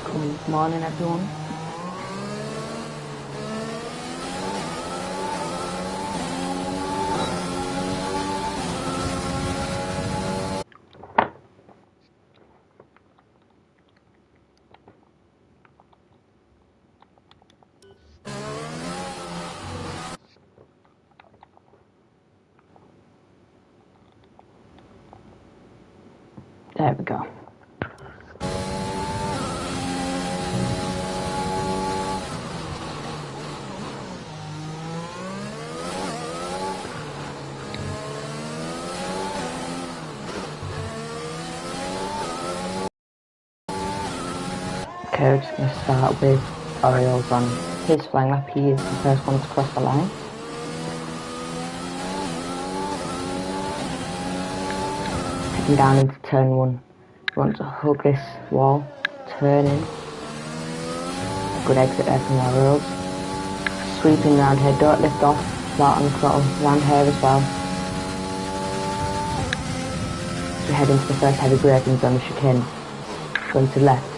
Good morning, everyone. There we go. Okay, we're just going to start with Orioles on his flying lap. He is the first one to cross the line. Heading down into turn one. He wants to hug this wall, turn in. Good exit there from the Orioles. Sweeping round here, don't lift off, flat on the throttle, round here as well. We head into the first heavy braking zone, the chicane. Going to left,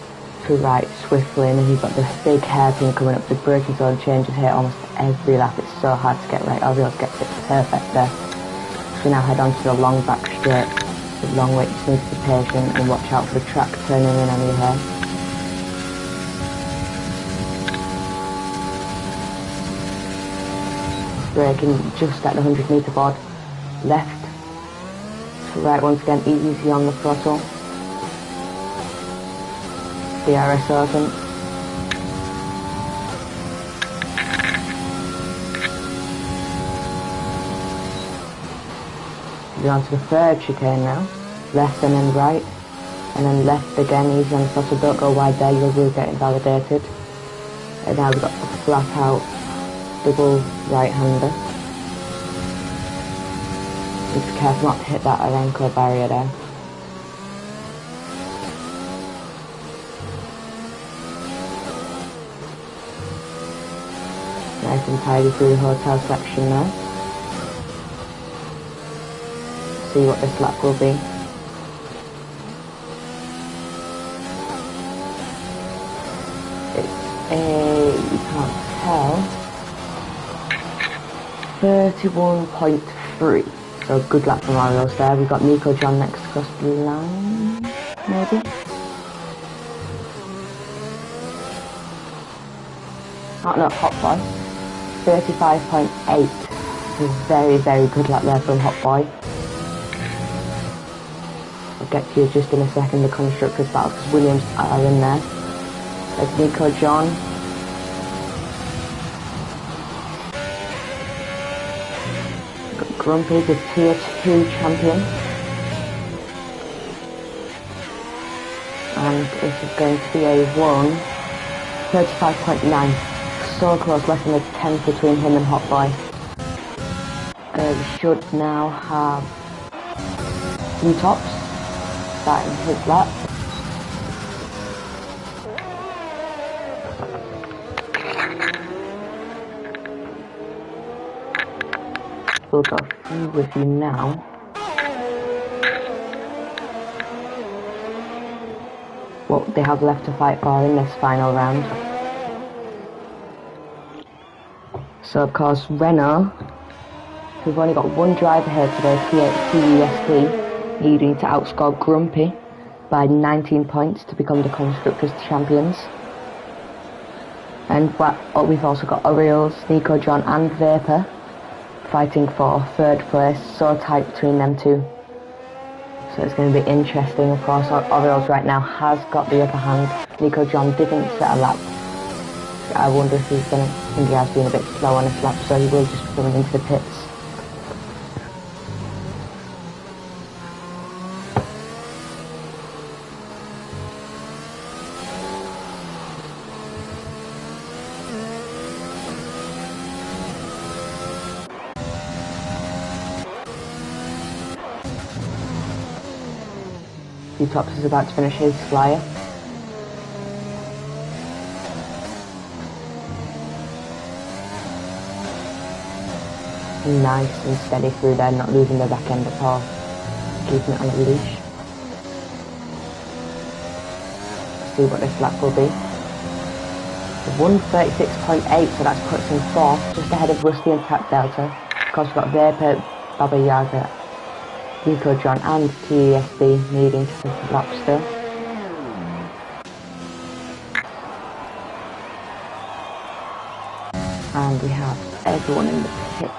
to right, swiftly, and then you've got this big hairpin coming up. The braking zone changes here almost every lap. It's so hard to get right. Orioles gets it perfect there. So we now head on to the long back straight. The long way, you just need to be patient and watch out for the track turning in on your hair. Braking just at the 100 metre board. Left to right once again, easy on the throttle. DRS open. We're on to the third chicane now. Left and then right. And then left again, easy on the throttle. Don't go wide there, you will get invalidated. And now we've got the flat out double right-hander. Just be careful not to hit that Aramco barrier there. Nice and tidy through the hotel section now. See what this lap will be. It's a, you can't tell, 31.3. So good lap from Orioles there. We've got Nico John next across the line, maybe. Oh no, Hot Boy. 35.8. It's a very, very good lap there from Hot Boy. I'll get to you just in a second, the constructors battle, because Williams are in there. There's Nico John. Got Grumpy, the Tier 2 champion. And this is going to be a 35.9. So close, less than a tenth between him and Hot Boy. We should now have new tops starting his lap. We'll go through with you now. What they have left to fight for in this final round. So of course Renault, we've only got one driver here today, CUSP, needing to outscore Grumpy by 19 points to become the Constructors' Champions. And we've also got Orioles, Nico John and Vapor fighting for third place, so tight between them two. So it's going to be interesting. Of course, Orioles right now has got the upper hand. Nico John didn't set a lap I wonder if he's gonna think he has been a bit slow on his lap, so he will just be coming into the pits. Tops is about to finish his flyer. Nice and steady through there, not losing the back end at all. Keeping it on a leash. Let's see what this lap will be. 1:36.8, so that puts him fourth, just ahead of Rusty and Tap Delta. Of course, we've got Vapor, Baba Yaga, Nico John and TESB needing to finish the lap still. And we have everyone in the pits.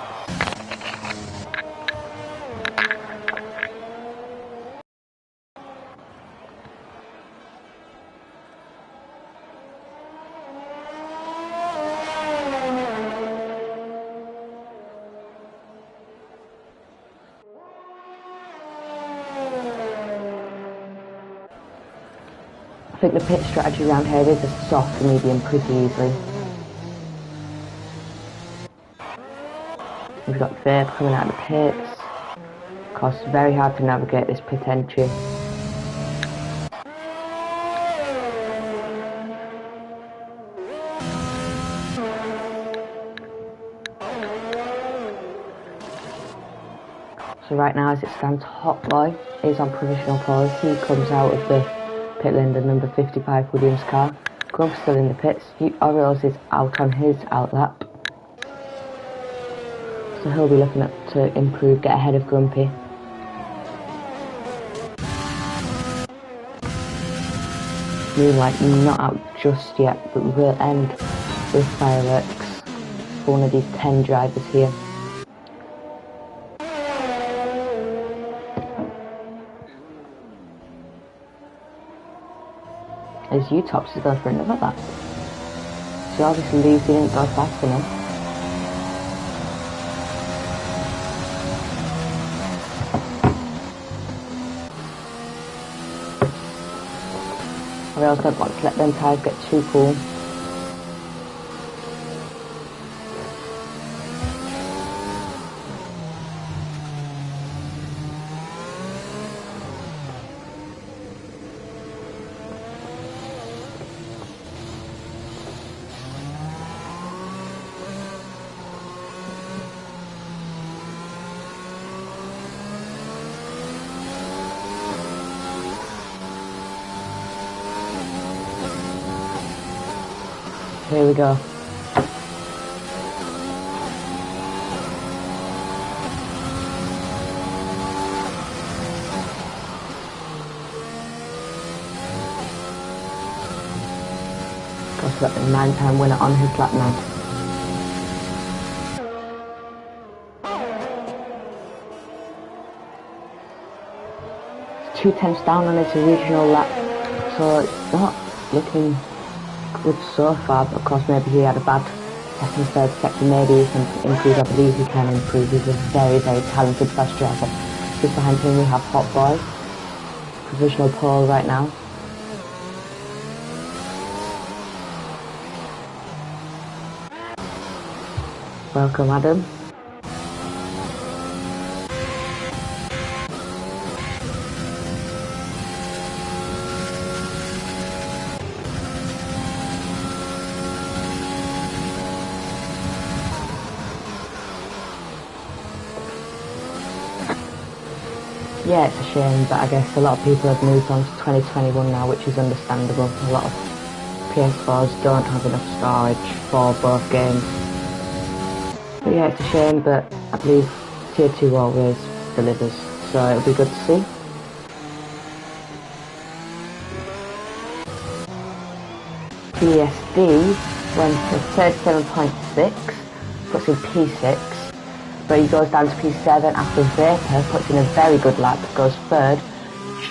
I think the pit strategy around here is a soft medium pretty easily. We've got Vape coming out of the pits. Of course, it's very hard to navigate this pit entry. So right now, as it stands, Hot Boy is on provisional pole. He comes out of the pit lane, the number 55 Williams car. Grump's still in the pits. Orioles is out on his outlap. So he'll be looking to improve, get ahead of Grumpy. Moonlight not out just yet, but will end with fireworks for one of these 10 drivers here. As U-Tops is going for another lap. So obviously Lucy didn't go fast enough. I also don't want to let them tyres get too cool. Here we go. Got the 9-time winner on his lap now. It's 2 tenths down on his original lap, so it's not looking good so far, but of course maybe he had a bad second, third section. Maybe he can improve. I believe he can improve. He's a very, very talented fast driver. Just behind him we have Hot Boy, provisional pole right now. Welcome, Adam. Yeah, it's a shame, but I guess a lot of people have moved on to 2021 now, which is understandable. A lot of PS4s don't have enough storage for both games. But yeah, it's a shame, but I believe Tier 2 always delivers, so it'll be good to see. PSD went to 37.6, puts in P6. But he goes down to P7 after Vapor puts in a very good lap, goes third,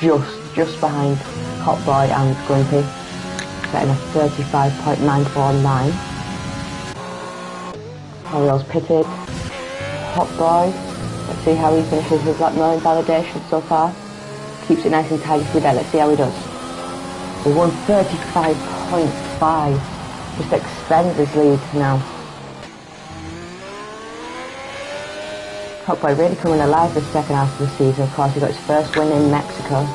just behind Hot Boy and Grumpy. setting a 35.949. Ariel's pitted. Hot boy. Let's see how he finishes with lap 9 validation so far. Keeps it nice and tidy through there. Let's see how he does. He won 35.5. Just extends his lead now. Hot boy really coming alive this second half of the season. Of course, he got his first win in Mexico.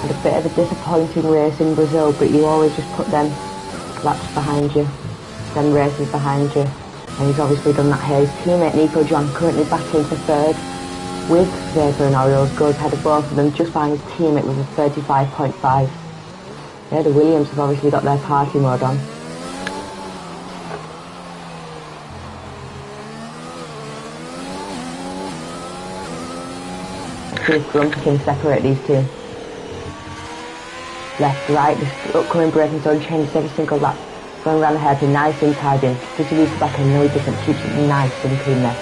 Had a bit of a disappointing race in Brazil, but you always just put them laps behind you, them races behind you. And he's obviously done that here. His teammate Nico John currently battling for third with Vapor and Orioles. Goes ahead of both of them just behind his teammate with a 35.5. Yeah, the Williams have obviously got their party mode on. Let's see if Grumpy can separate these two. Left, right, this upcoming braking zone changes every single lap. Going around the hairpin, nice and tidy. Does he lose the back end? No, he doesn't. Keeps it nice and clean there.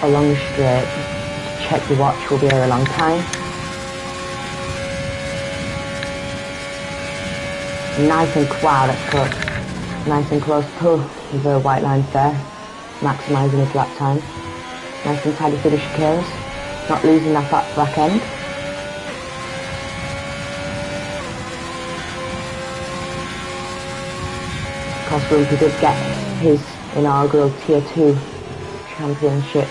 Along the straight. Check your watch, we'll be here a long time. Nice and wow, that's close. Nice and close to the white lines there. Maximising his lap time. Nice and tidy through the chicanes. Not losing that back end. Of course, Grumpy did get his inaugural Tier 2 championship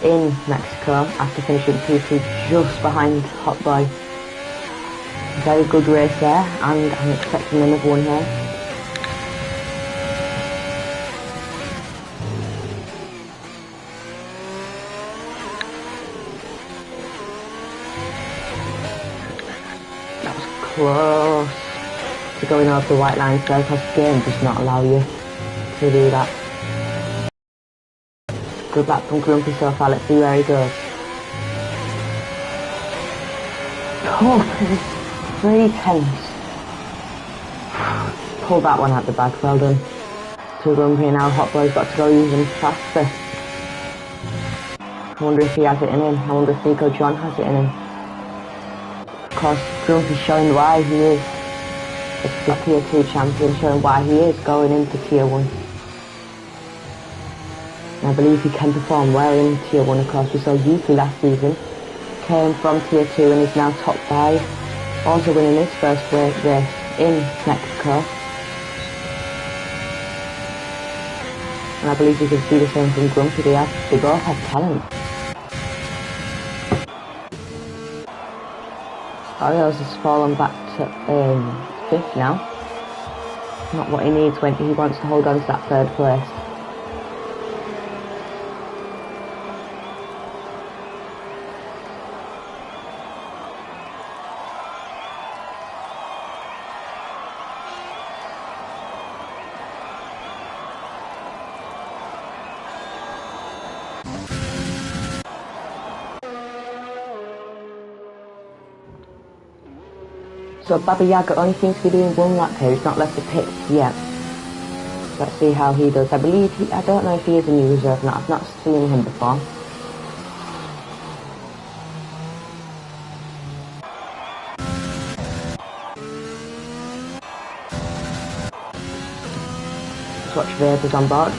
in Mexico after finishing P2 just behind Hot Boy. Very good race there, and I'm expecting another one here. That was close to going over the white lines there, because the game does not allow you to do that. Good lap from Grumpy so far, let's see where he goes. Oh, 3/10. Pull that one out the bag, well done. To Grumpy now, Hot Boy's got to go use them faster. I wonder if he has it in him. I wonder if Nico John has it in him. Of course, Grumpy's showing why he is the Tier 2 champion, showing why he is going into Tier 1. And I believe he can perform well in Tier 1, of course. We saw Yuki last season. Came from Tier 2 and is now top 5. Also winning his first race in Mexico. And I believe you can see the same from Grumpy. They both have talent. Orioles has fallen back to 5th now. Not what he needs when he wants to hold on to that 3rd place. So Baba Yaga only seems to be doing one lap here. He's not left the pit yet. Let's see how he does. I believe I don't know if he is a new reserve or not. I've not seen him before. Let's watch Vapor's on board.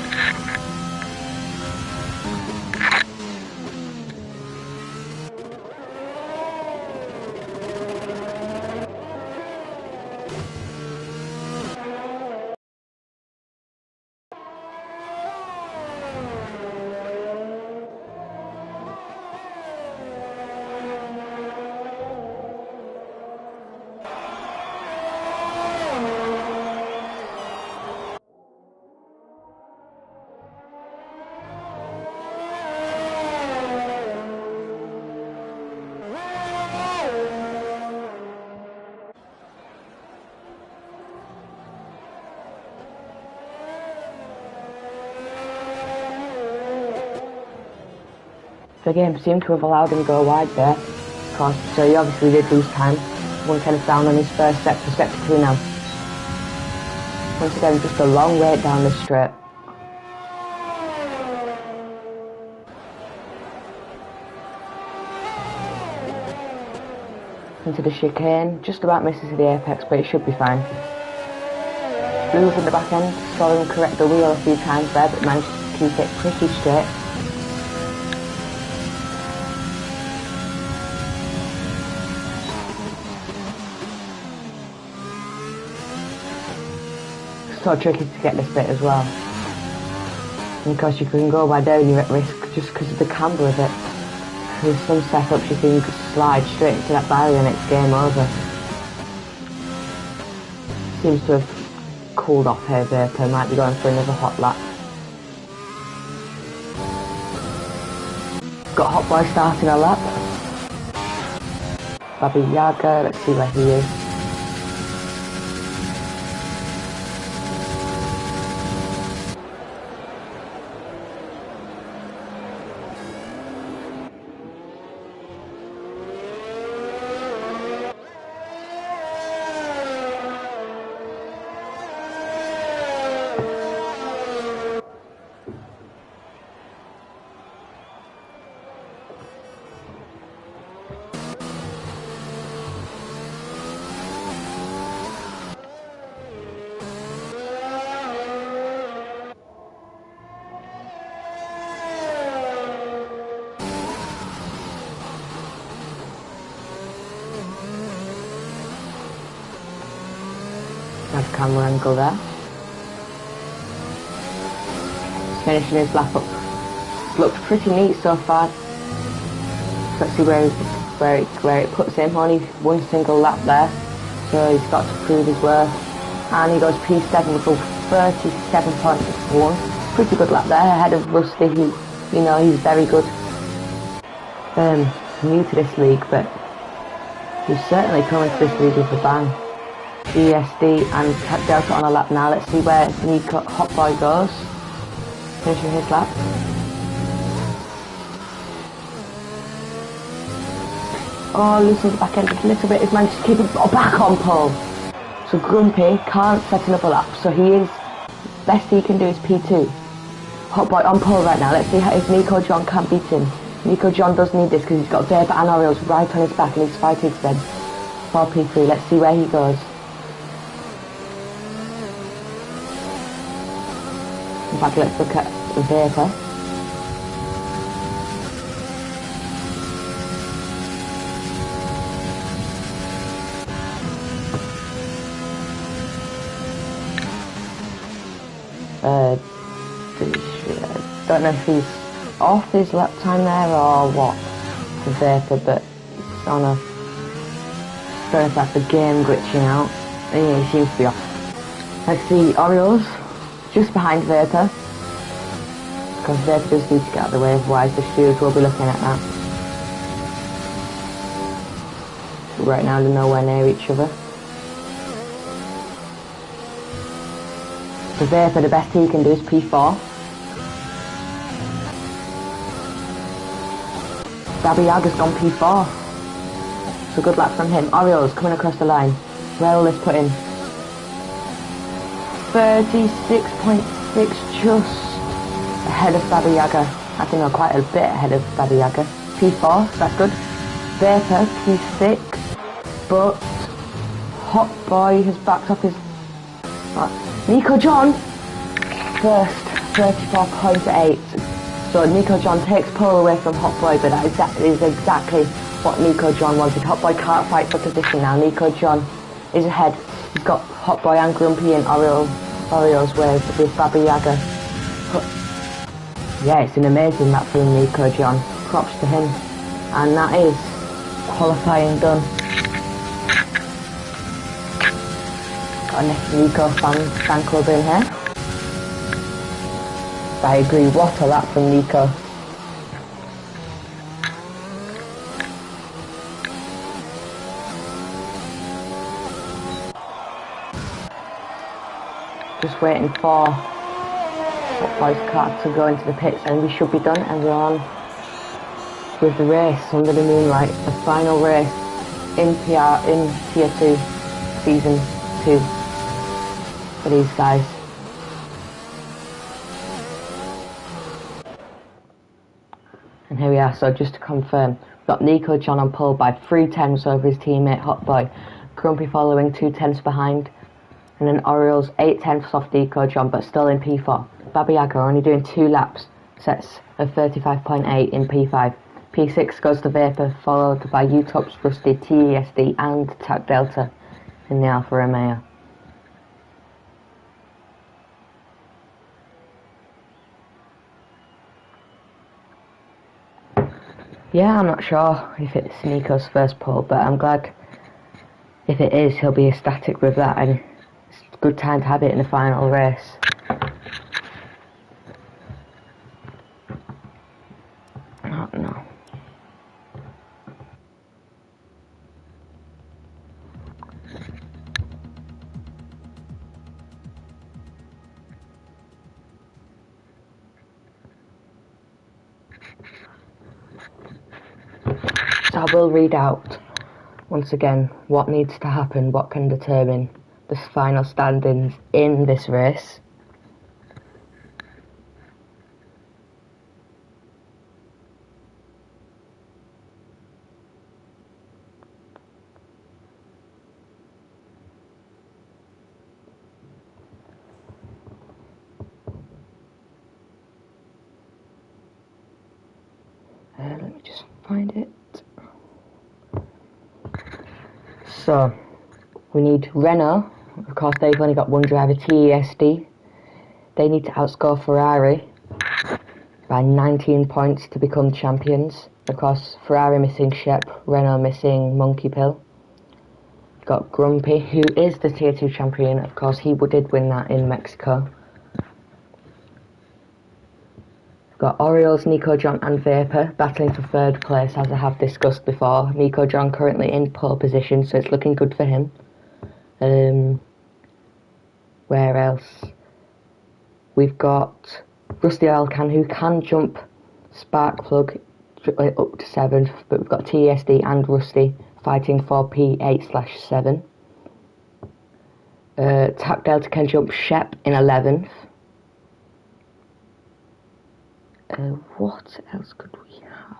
The game seemed to have allowed him to go wide there, of course, so he obviously did lose time. 110 down on his first sector, sector 2 now. Once again, just a long way down this straight. into the chicane. Just about misses the apex, but it should be fine. Blues in the back end, saw him correct the wheel a few times there, but managed to keep it pretty straight. So tricky to get this bit as well. And of course you can go by down, you're at risk just because of the camber of it. With some setups you can slide straight into that barrier and it's game over. Seems to have cooled off here, Vapor, might be going for another hot lap. Got Hot Boy starting a lap. Baba Yaga, let's see where he is. Nice camera angle there. Finishing his lap up. Looked pretty neat so far. Let's see where it puts him. Only one single lap there, so he's got to prove his worth. And he goes P7 with a 37.1. Pretty good lap there, ahead of Rusty, who, you know, he's very good. New to this league, but he's certainly coming to this league with a bang. ESD and Delta on a lap now. Let's see where Nico Hot Boy goes. Finishing his lap. Oh, losing the back end a little bit. He's managed to keep it back on pole. So Grumpy can't set another lap. So he is, best he can do is P2. Hot Boy on pole right now. Let's see if Nico John can beat him. Nico John does need this because he's got Vapor and Oreos right on his back and he's fighting for them. For P3. Let's see where he goes. In fact, let's look at Vapor. Don't know if he's off his lap time there or what for Vapor, but it's on a, don't know if that's the game glitching out. Yeah, he seems to be off. Let's see Oreos just behind Vapor, because Vapor does need to get out of the way, otherwise the stewards will be looking at that. Right now they're nowhere near each other. For Vapor, the best he can do is P4. Baba Yaga's gone P4. So good luck from him. Oreos coming across the line. Where will this put in? 36.6, just ahead of Baba Yaga. I think I'm quite a bit ahead of Baba Yaga. P4, that's good. Vapor, P6. But Hot Boy has backed up his... Nico John, first, 34.8. So Nico John takes pole away from Hot Boy, but that is exactly what Nico John wanted. Hot Boy can't fight for position now. Nico John is ahead. He's got Hot Boy and Grumpy and Oreos with Baba Yaga. But yeah, it's an amazing lap from Nico John. Props to him. And that is qualifying done. Got a Nico fan club in here. I agree, what a lap from Nico. Just waiting for Hot Boy's car to go into the pits and we should be done, and we're on with the race under the moonlight, the final race in Tier 2, Season 2 for these guys. And here we are, so just to confirm, Got Nico John on pole by 3 tenths over his teammate Hot Boy. Grumpy following 2 tenths behind. And then Orioles 8 tenths off Nico John, but still in P4. Baba Yaga only doing 2 laps, sets a 35.8 in P5. P6 goes to Vapor, followed by UTOP's Rusty, TESD and TAC Delta in the Alfa Romeo. Yeah, I'm not sure if it's Nico's first pole, but I'm glad if it is, he'll be ecstatic with that, and it's a good time to have it in the final race. Oh no. So I will read out once again what needs to happen, what can determine the final standings in this race. Let me just find it. So, we need Renault. Of course, they've only got one driver, TESD. They need to outscore Ferrari by 19 points to become champions. Of course, Ferrari missing Shep, Renault missing Monkey Pill. We've got Grumpy, who is the Tier 2 champion. Of course, he did win that in Mexico. We've got Orioles, Nico John and Vapor battling for 3rd place, as I have discussed before. Nico John currently in pole position, so it's looking good for him. Where else? We've got Rusty Alcan, who can jump Sparkplug up to 7th, but we've got TSD and Rusty fighting for P8/7. Tap Delta can jump Shep in 11th. What else could we have?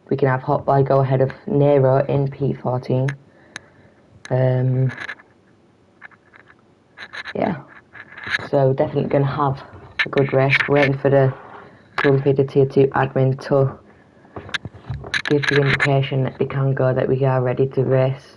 We can have Hot Boy go ahead of Nero in P14. Yeah, so definitely going to have a good race. Waiting for the Grumpy, the Tier 2 admin, to give the indication that they can go, that we are ready to race.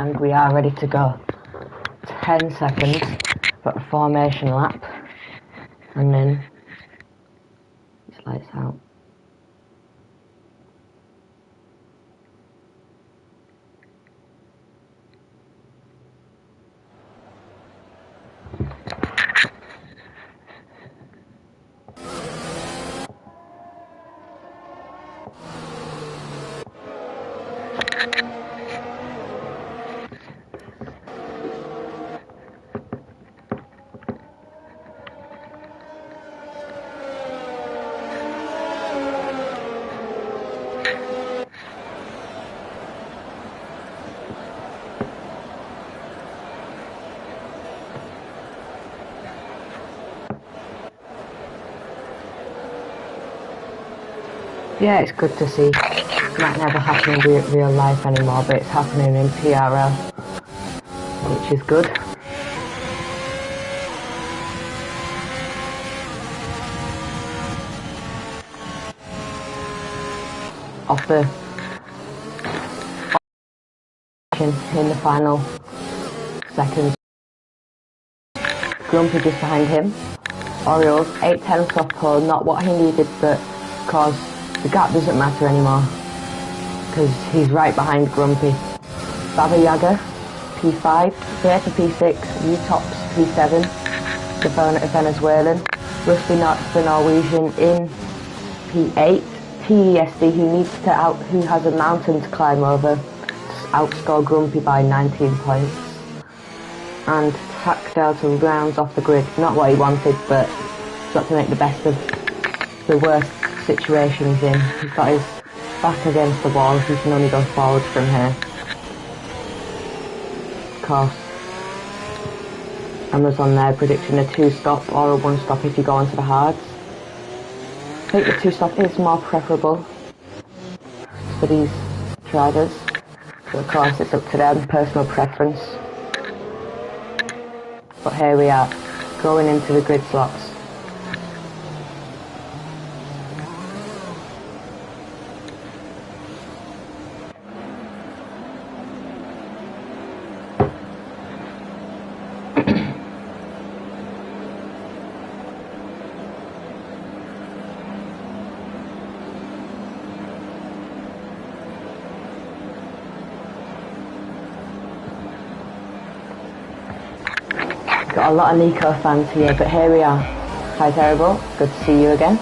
and we are ready to go. 10 seconds for a formation lap, and then it's lights out. Yeah, it's good to see. It might never happen in real life anymore, but it's happening in PRL, which is good. Off the in the final seconds. Grumpy just behind him. Orioles 8-10 soft pole, not what he needed, but because the gap doesn't matter anymore, because he's right behind Grumpy. Baba Yaga P5, Vapor P6, U-Tops P7, the Venezuelan, Rusty the Norwegian in P8, TESD who has a mountain to climb over, to outscore Grumpy by 19 points, and Tack Delta rounds off the grid. Not what he wanted, but he's got to make the best of the worst situation he's in. He's got his back against the wall, he can only go forward from here. Of course, Amazon there predicting a 2-stop or a 1-stop if you go onto the hards. I think the 2-stop is more preferable for these drivers, but of course it's up to them, personal preference. But here we are, going into the grid slots. Got a lot of Nico fans here, but here we are. Hi Terrible, good to see you again.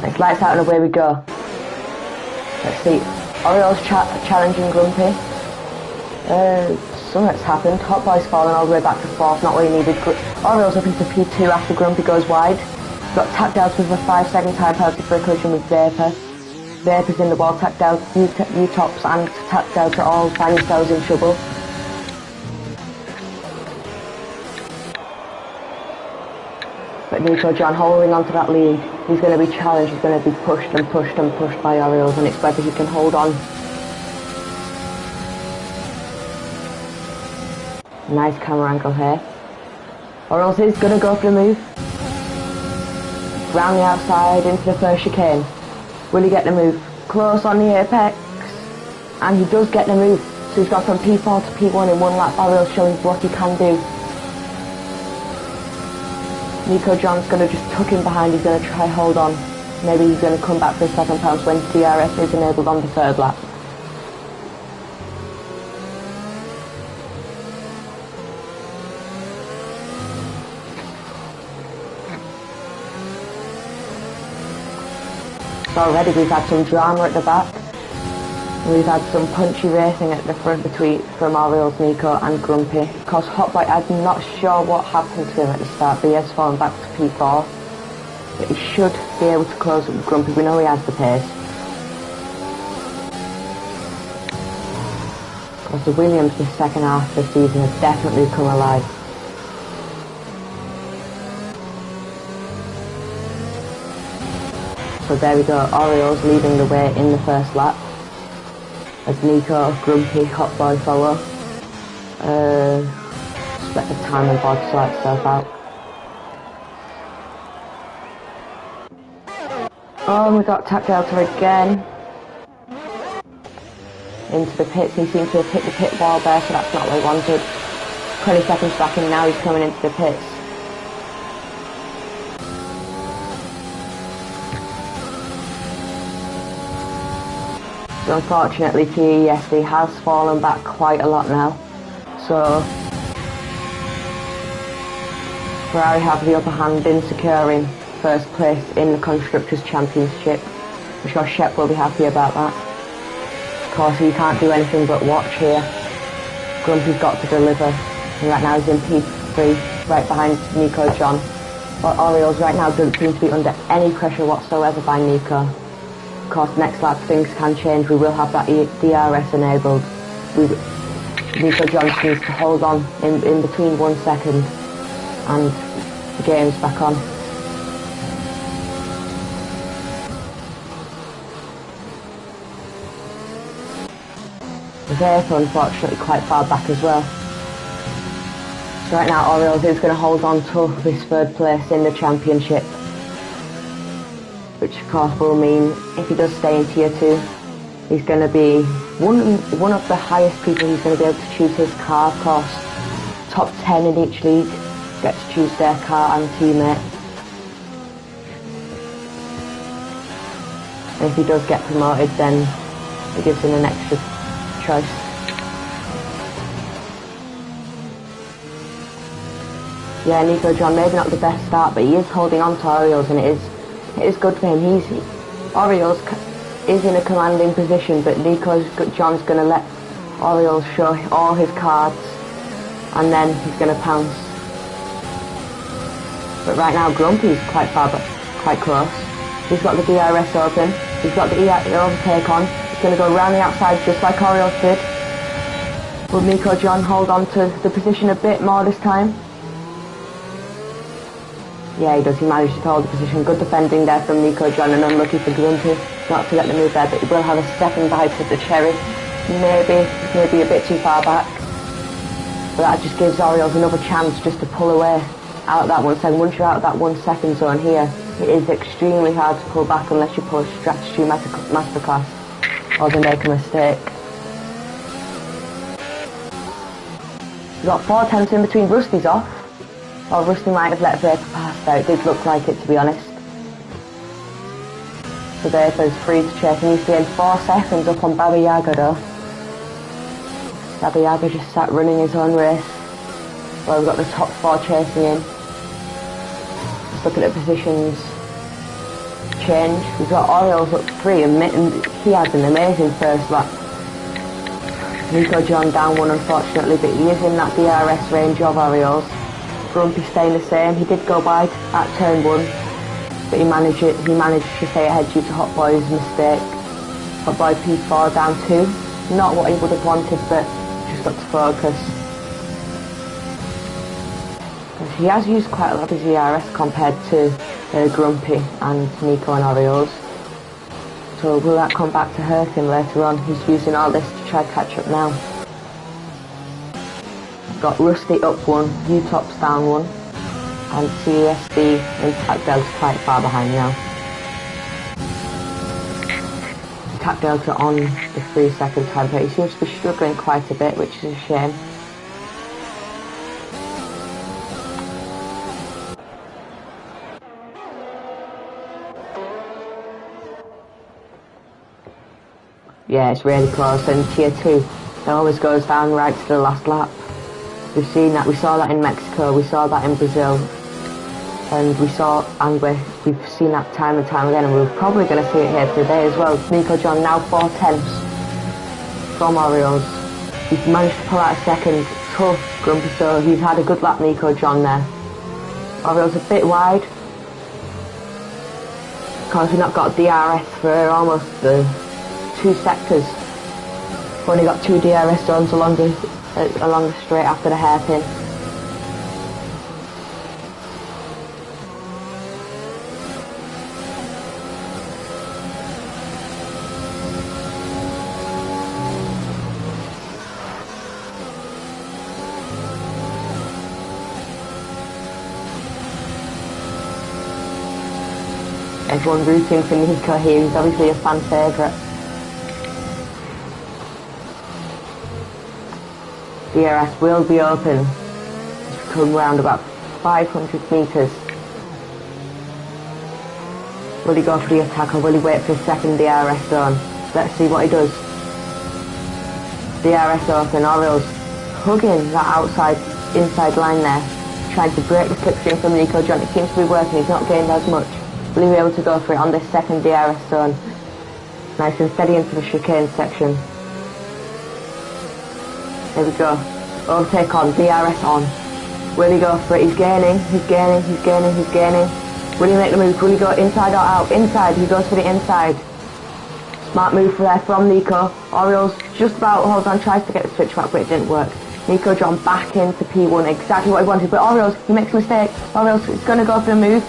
It's lights out and away we go. Let's see, Orioles challenging Grumpy. Something's happened. Hot Boy's fallen all the way back to 4th, not what he needed. Orioles up into P2 after Grumpy goes wide. Got tapped out with a 5-second time penalty for a collision with Vapor. Vapor's in the wall, tapped out, U-Tops and tapped out to all, find yourselves in trouble. But Nico John holding onto that lead, he's going to be challenged, he's going to be pushed and pushed and pushed by Orioles, and it's whether he can hold on. Nice camera angle here. Orioles is going to go for the move. Round the outside into the first chicane. Will he get the move? Close on the apex. And he does get the move. So he's gone from P4 to P1 in 1 lap. Orioles showing what he can do. Nico John's going to just tuck him behind. He's going to try hold on. Maybe he's going to come back for a second pounce when DRS is enabled on the 3rd lap. Already we've had some drama at the back. We've had some punchy racing at the front from Orioles, Nico and Grumpy. Of course, Hotboy, I'm not sure what happened to him at the start, but he has fallen back to P4. But he should be able to close up with Grumpy. We know he has the pace. Of course, the Williams the second half of the season have definitely come alive. So there we go, Orioles leading the way in the first lap. As Nico, Grumpy, Hotboy follow. Just let the time and board sort itself out. Oh, we got Tack Delta again. into the pits. He seems to have hit the pit wall there, so that's not what he wanted. 20 seconds back and now he's coming into the pits. So unfortunately TESD has fallen back quite a lot now. So Ferrari have the upper hand in securing first place in the Constructors' Championship. I'm sure Shep will be happy about that. Of course he can't do anything but watch here. Grumpy's got to deliver. And right now he's in P3, right behind Nico John. But Orioles right now doesn't seem to be under any pressure whatsoever by Nico. Of course, next lap things can change. We will have that DRS enabled. Nico John needs to hold on in between 1 second and the game's back on. The vehicle unfortunately quite far back as well. So right now Orioles is going to hold on to this third place in the championship, which of course will mean if he does stay in tier 2, he's going to be one of the highest people. He's going to be able to choose his car, of course. Top 10 in each league get to choose their car and teammate. And if he does get promoted, then it gives him an extra choice. Yeah, Nico John, maybe not the best start, but he is holding on to Orioles, and it is good for him. Orioles is in a commanding position, but Nico John's going to let Orioles show all his cards, and then he's going to pounce. But right now Grumpy's quite far, but quite close. He's got the DRS open. He's got the overtake on. He's going to go around the outside just like Orioles did. Will Nico John hold on to the position a bit more this time? Yeah, he does. He managed to hold the position. Good defending there from Nico John, and unlucky for Grumpy not to get the move there, but he will have a second bite of the cherry. Maybe a bit too far back. But that just gives Orioles another chance just to pull away out of that 1 second. Once you're out of that 1 second zone here, it is extremely hard to pull back unless you pull a strategy masterclass or they make a mistake. We've got 4 attempts in between. Rusty's off. Or Rusty might have let Vapor pass there. It did look like it, to be honest. So Vapor's free to chase, and he's gained 4 seconds up on Baba Yaga though. Baba Yaga just sat running his own race. Well, we've got the top 4 chasing in. Let's look at the positions change. We've got Orioles up 3, and he had an amazing first lap. Nico John down 1 unfortunately, but he is in that DRS range of Orioles. Grumpy staying the same. He did go wide at turn 1, but he managed to stay ahead due to Hot Boy's mistake. Hot Boy P4 down 2. Not what he would have wanted, but just got to focus. He has used quite a lot of DRS compared to Grumpy and Nico and Orioles. So will that come back to hurt him later on? He's using all this to try to catch up now. Got Rusty up 1, U-Tops down 1, and CSD and Tac Delta quite far behind now. Tac Delta on the 3 second time, but he seems to be struggling quite a bit, which is a shame. Yeah, it's really close, and tier 2, it always goes down right to the last lap. We've seen that. We saw that in Mexico. We saw that in Brazil, and we've seen that time and time again, and we're probably going to see it here today as well. Nico John now 4 tenths from Orioles. He's managed to pull out a second. Tough Grumpy, so he's had a good lap, Nico John there. Orioles a bit wide because we've not got DRS for almost the 2 sectors. We've only got 2 DRS zones along the straight after the hairpin. Everyone rooting for Nico here. He's obviously a fan favourite. DRS will be open. Just come round about 500 metres. Will he go for the attack or will he wait for his second DRS zone? Let's see what he does. DRS open, Orioles hugging that inside line there, trying to break the slipstream from Nico John. It seems to be working, he's not gained as much. Will he be able to go for it on this second DRS zone? Nice and steady into the chicane section. There we go. Overtake on, DRS on. Will he go for it? He's gaining. Will he make the move? Will he go inside or out? Inside, he goes for the inside. Smart move there from Nico. Orioles just about holds on, tries to get the switch back, but it didn't work. Nico John back into P1, exactly what he wanted, but Orioles, he makes a mistake. Orioles is going to go for the move.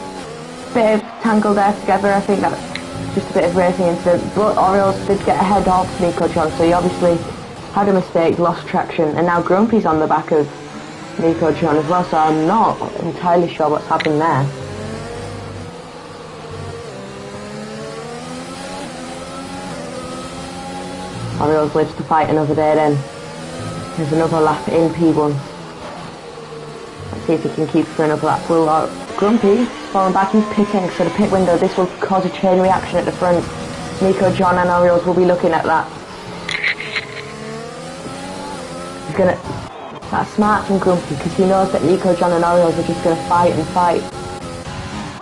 Bit of tangle there together, I think that's just a bit of racing incident, but Orioles did get ahead of Nico John, so he obviously had a mistake, lost traction, and now Grumpy's on the back of Nico John as well, so I'm not entirely sure what's happened there. Orioles lives to fight another day then. There's another lap in P1. Let's see if he can keep for another lap. Will Grumpy falling back, he's pitting, so the pit window, this will cause a chain reaction at the front. Nico John and Orioles will be looking at that. That's smart from Grumpy, because he knows that Nico John and Orioles are just going to fight and fight.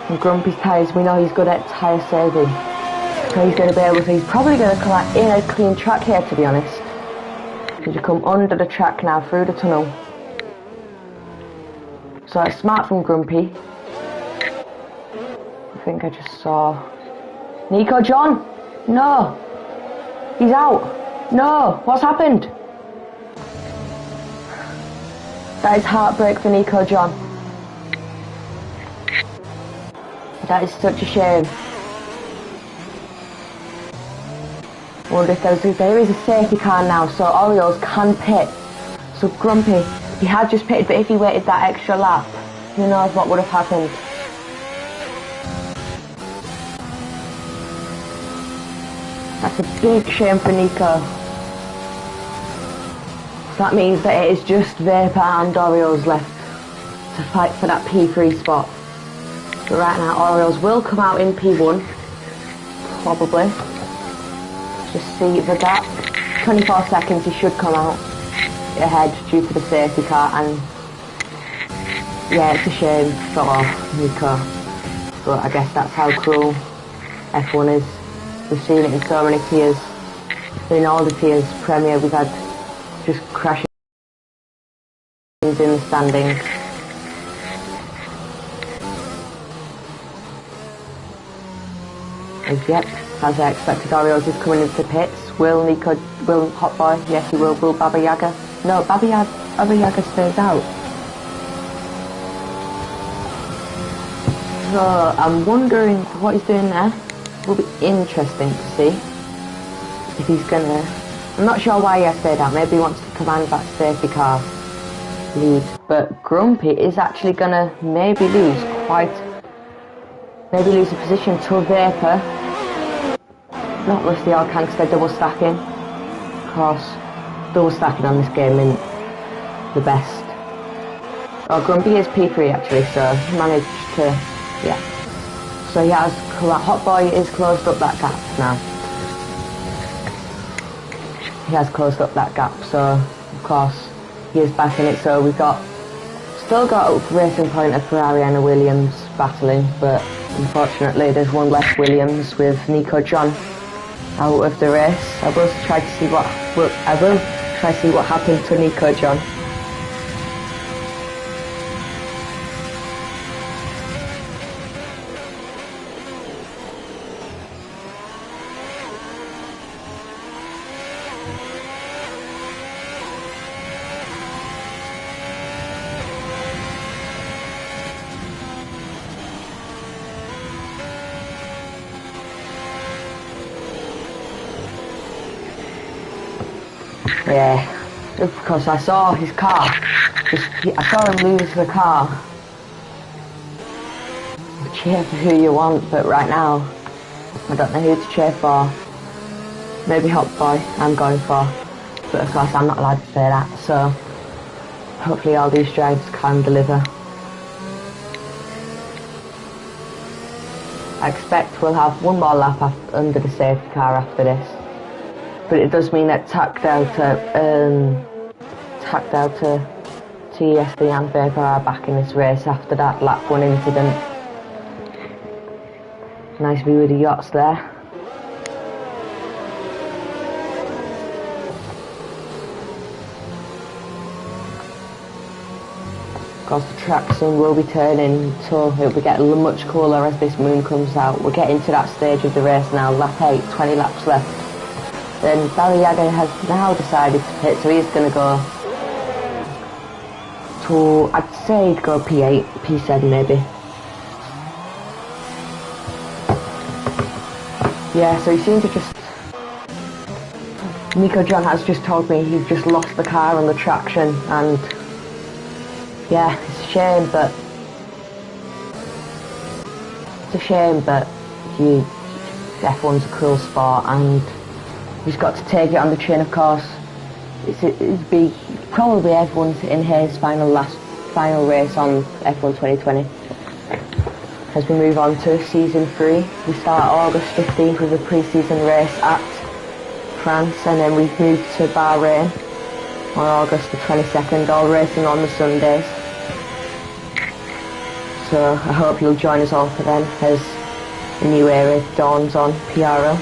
And Grumpy's tyres, we know he's good at tyre saving. So he's going to be able to, he's probably going to come out in a clean track here, to be honest. He's to come under the track now, through the tunnel. So it's smart from Grumpy. I think I just saw Nico John. No, he's out. No, what's happened? That is heartbreak for Nico John. That is such a shame. I wonder if there is a safety car now, so Orioles can pit. So Grumpy, he had just pitted, but if he waited that extra lap, who knows what would have happened. That's a big shame for Nico. That means that it is just Vapor and Orioles left to fight for that P3 spot. But right now Orioles will come out in P1, probably. Just see the gap. 24 seconds, he should come out ahead due to the safety car, and yeah, it's a shame for Nico, but I guess that's how cruel F1 is. We've seen it in so many tiers. In all the tiers, Premier, we've had just crashing in the standings. And yep, as I expected, Orioles is coming into the pits. Will Hot Boy? Yes, he will. Will Baba Yaga? No, Baba Yaga stays out. So I'm wondering what he's doing there. Will be interesting to see if he's gonna. I'm not sure why he has stayed out. Maybe he wants to command that safety car lead. But Grumpy is actually gonna maybe lose a position to Vapor. Not Rusty or Kankster double stacking. Of course, double stacking on this game isn't the best. Oh, Grumpy is P3 actually, so he managed to, yeah. So he has, Hot Boy is closed up that gap now. He has closed up that gap, so of course he is back in it. So we've still got a racing point of Ferrari and a Williams battling, but unfortunately there's one less Williams with Nico John out of the race. I will try to see what happened to Nico John. Yeah, of course I saw his car. I saw him lose the car. Cheer for who you want, but right now, I don't know who to cheer for. Maybe Hot Boy, I'm going for. But of course I'm not allowed to say that, so Hopefully all these drivers can deliver. I expect we'll have one more lap under the safety car after this. But it does mean that TAC Delta, TSD and Vapor are back in this race after that lap 1 incident. Nice view of the yachts there. Of course the track soon will be turning, so it'll be getting much cooler as this moon comes out. We're getting to that stage of the race now, lap 8, 20 laps left. Then Balenciaga has now decided to pit, so he's going to go to, I'd say he'd go P8, P7 maybe. Yeah, so he seems to just... Nico John has just told me he's just lost the car on the traction, and yeah, it's a shame, but F1's a cruel sport, and he's got to take it on the chin, of course. It'd be probably everyone's in his final race on F1 2020. As we move on to season 3, we start August 15th with a pre-season race at France, and then we move to Bahrain on August the 22nd, all racing on the Sundays. So I hope you'll join us all for them as the new era dawns on PRL.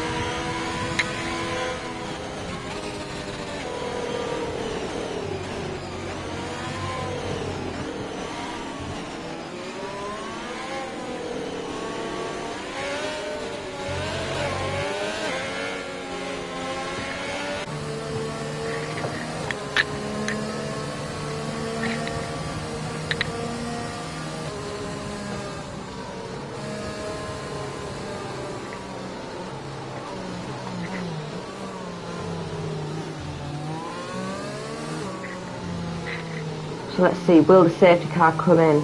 So let's see, will the safety car come in?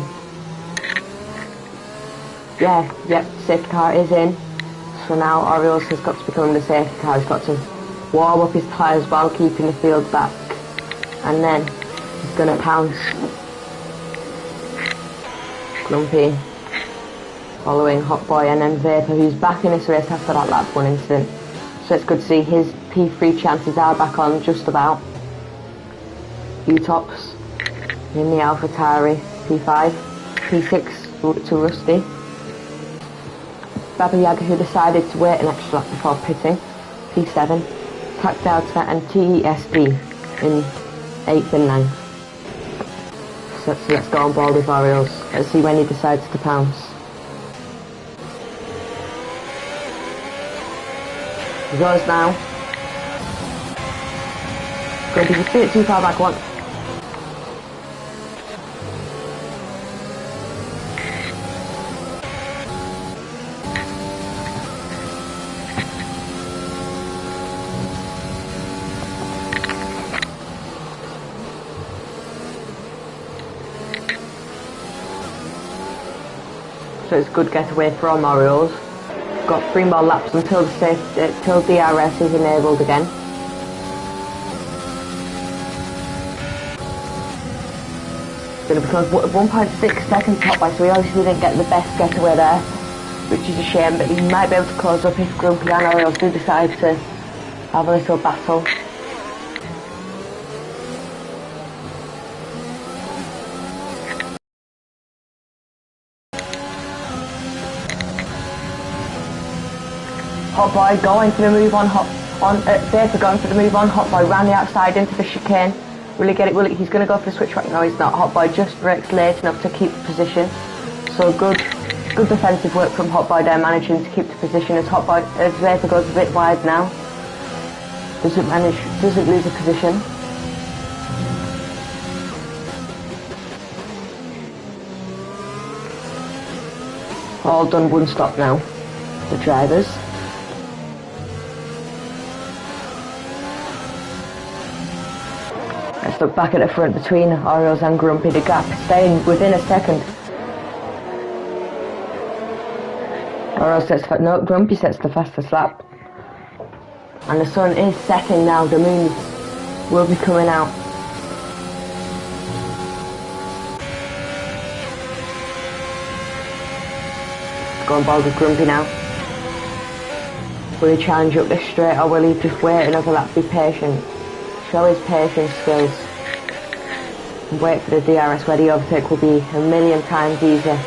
Yep, safety car is in. So now Orioles has got to become the safety car. He's got to warm up his tyres while keeping the field back. And then he's going to pounce. Grumpy, following Hot Boy, and then Vapor, who's back in this race after that lap 1 incident. So it's good to see his P3 chances are back on just about. U-tops in the AlphaTauri, P5, P6 to Rusty. Baba Yaga, who decided to wait an extra lap before pitting, P7, TAC Delta and TESD in 8th and 9th. So let's go on board with Orioles. Let's see when he decides to pounce. He goes now. Going to be a bit too far back once. So it's a good getaway from Orioles. Got 3 more laps until till DRS is enabled again. Going to become 1.6 seconds top by, so he obviously didn't get the best getaway there, which is a shame, but he might be able to close up if Grumpy and Orioles do decide to have a little battle. Hot Boy going for the move on, Vapor going for the move on, Hot Boy ran the outside into the chicane. Will he get it? He's going to go for the switch right now, he's not. Hot Boy just brakes late enough to keep the position. So good defensive work from Hot Boy there, managing to keep the position as Vapor goes a bit wide now. Doesn't lose the position. All done one stop now, the drivers. Let's look back at the front between Orioles and Grumpy, the gap staying within a second. Grumpy sets the fastest lap. And the sun is setting now, the moon will be coming out. to go and bowl with Grumpy now. Will he challenge up this straight, or will he just wait another lap, be patient, show his patience skills, and wait for the DRS where the overtake will be a million times easier.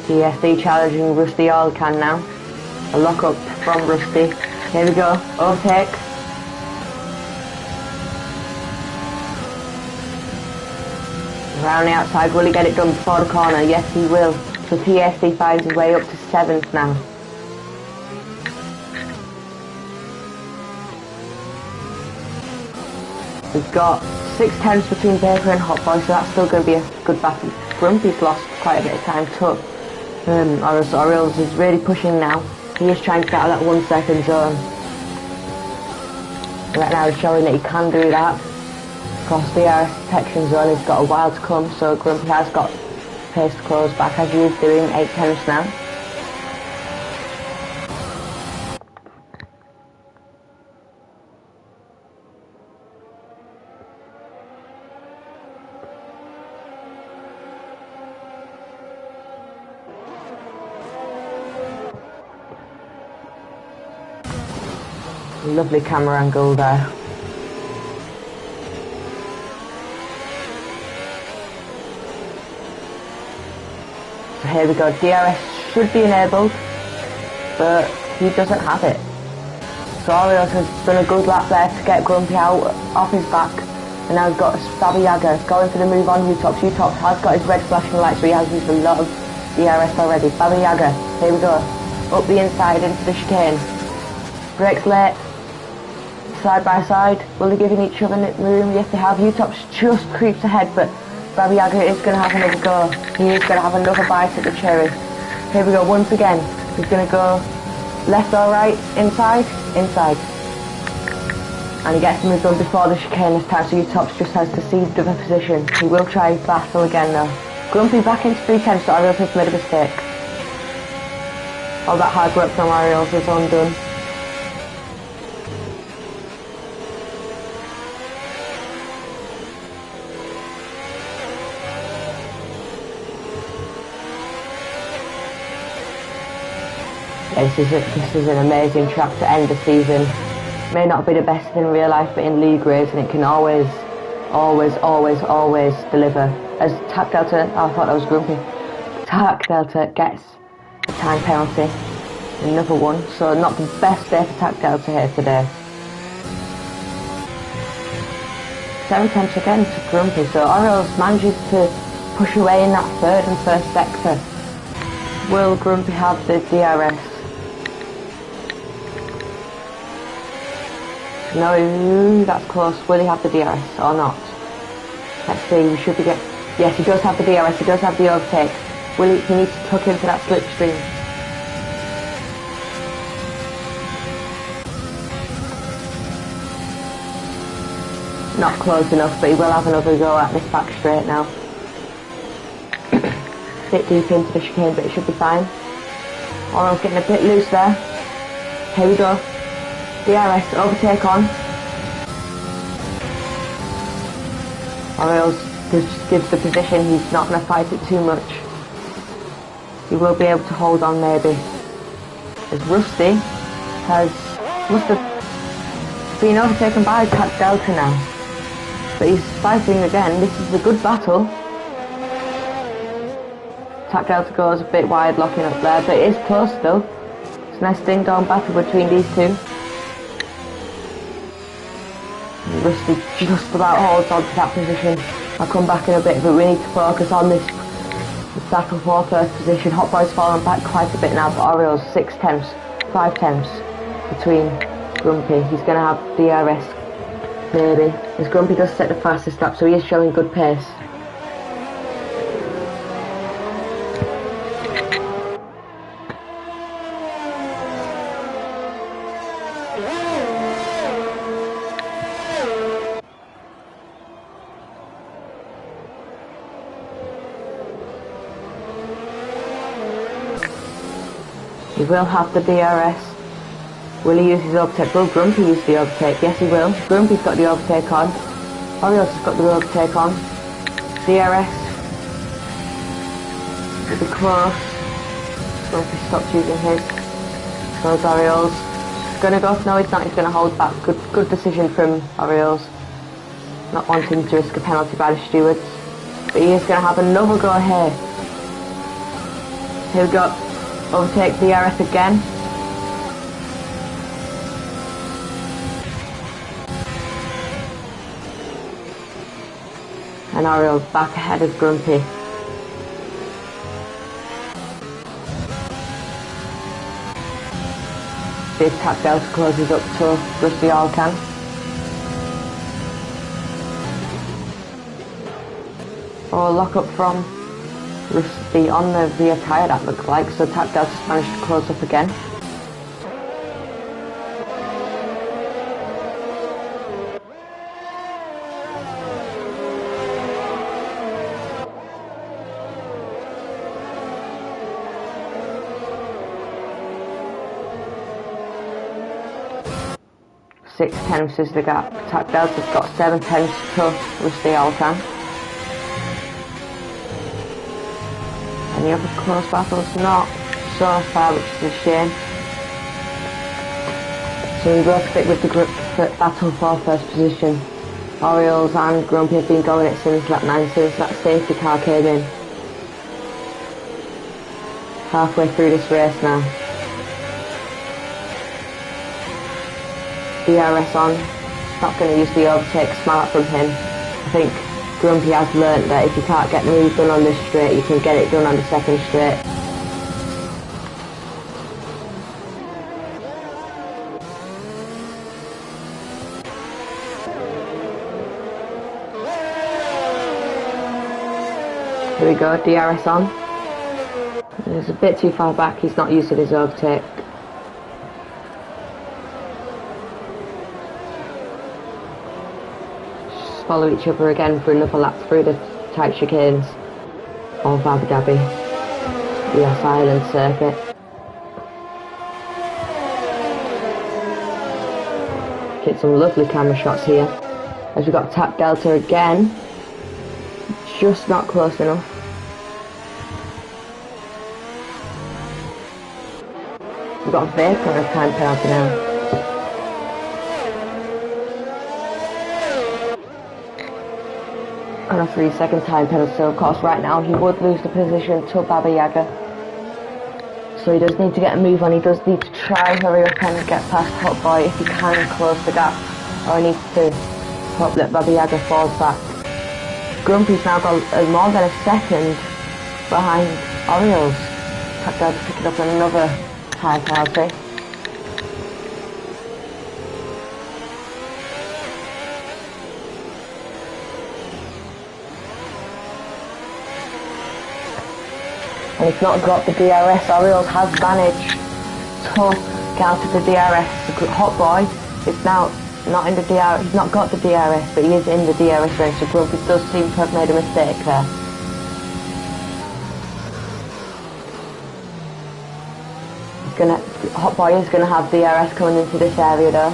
TSD challenging Rusty all can now. A lock up from Rusty. Here we go. Overtake. Around the outside. Will he get it done before the corner? Yes, he will. So TSD finds his way up to 7th now. We've got 6 tenths between Baker and Hot Boy, so that's still going to be a good battle. Grumpy's lost quite a bit of time too. Orioles is really pushing now. He is trying to get out of that 1 second zone. Right now he's showing that he can do that. Across the DRS detection zone, he's got a while to come, so Grumpy has got pace to close back as he is doing 8 tenths now. Lovely camera angle there. So here we go, DRS should be enabled, but he doesn't have it. So Orioles has done a good lap there to get Grumpy out off his back, and now he's got Baba Yaga going for the move on U-Tops. U-Tops has got his red flashing light, so he has used a lot of DRS already. Baba Yaga, here we go, up the inside into the chicane. Brakes late. Side by side, will they giving each other room? Yes, they have. U-Tops just creeps ahead, but Baba Yaga is going to have another go. He is going to have another bite at the cherry. Here we go, once again. He's going to go left or right, inside, inside. And he gets the move done before the chicane this time, so U-Tops just has deceived of a position. He will try battle again though. Grumpy back into 3 tenths, so Orioles has made a mistake. All that hard work from Orioles is undone. This is an amazing track to end the season. May not be the best in real life, but in league racing it can always deliver. As Tac Delta, I thought that was Grumpy. Tac Delta gets a time penalty, another one, so not the best day for Tac Delta here today. 7 tenths again to Grumpy, so Orioles manages to push away in that 3rd and 1st sector. Will Grumpy have the DRS? No, that's close. Will he have the DRS or not? Let's see, we should be getting... Yes, he does have the DRS, he does have the overtake. Will he needs to tuck into that slipstream. Not close enough, but he will have another go at this back straight now. Bit deep into the chicane, but it should be fine. Orioles getting a bit loose there. Here we go. DRS, overtake on. Orioles just gives the position, he's not going to fight it too much. He will be able to hold on maybe. As Rusty must have been overtaken by Tac Delta now. But he's fighting again, this is a good battle. Tac Delta goes a bit wide, locking up there, but it is close still. It's a nice ding-dong battle between these two. Rusty just about holds on to that position. I'll come back in a bit, but we need to focus on this battle for 1st position. Hot Boy's fallen back quite a bit now, but Orioles 6 tenths, 5 tenths between Grumpy. He's going to have DRS, maybe. As Grumpy does set the fastest lap, so he is showing good pace. will have the DRS. Will he use his overtake? Will Grumpy use the overtake? Yes, he will. Grumpy's got the overtake on. Orioles has got the overtake on. DRS. It'll be close. Grumpy stopped using his. Goes Orioles. He's gonna go? No, he's not. He's gonna hold back. Good decision from Orioles. Not wanting to risk a penalty by the stewards. But he is gonna have another go here. Here we go. Overtake DRS again. And Orioles back ahead of Grumpy. Big tap Delta closes up to Rusty Alcan. Oh, lock up from Rusty on the rear tyre, that looks like, so tap Delta's managed to close up again. Six tenths is the gap. Tap Delta's got 7 tenths to Rusty Alcan. Any other close battles? Not so far, which is a shame. So we both stick with the battle for first position. Orioles and Grumpy have been going it since lap 9, since that safety car came in. Halfway through this race now. DRS on, not going to use the overtake, smart from him. I think Grumpy has learnt that if you can't get the move done on this straight, you can get it done on the second straight. Here we go, DRS on. He's a bit too far back, he's not used to his overtake. Follow each other again for another lap through the tight chicanes of Abu Dhabi, the Yas Island circuit. Get some lovely camera shots here as we've got Tap Delta again, just not close enough. We've got a Vapor on a time penalty now. And a 3-second time penalty, so of course right now he would lose the position to Baba Yaga. So he does need to get a move on, he does need to try hurry up and get past Hot Boy if he can close the gap. Or he needs to hope that Baba Yaga falls back. Grumpy's now got more than a second behind Orioles. Tap Delta picking up another time penalty. And he's not got the DRS. Orioles has managed to get out of the DRS. Hot Boy is now not in the DRS. He's not got the DRS, but he is in the DRS range. So Grumpy does seem to have made a mistake there. Hot Boy is gonna have DRS coming into this area though.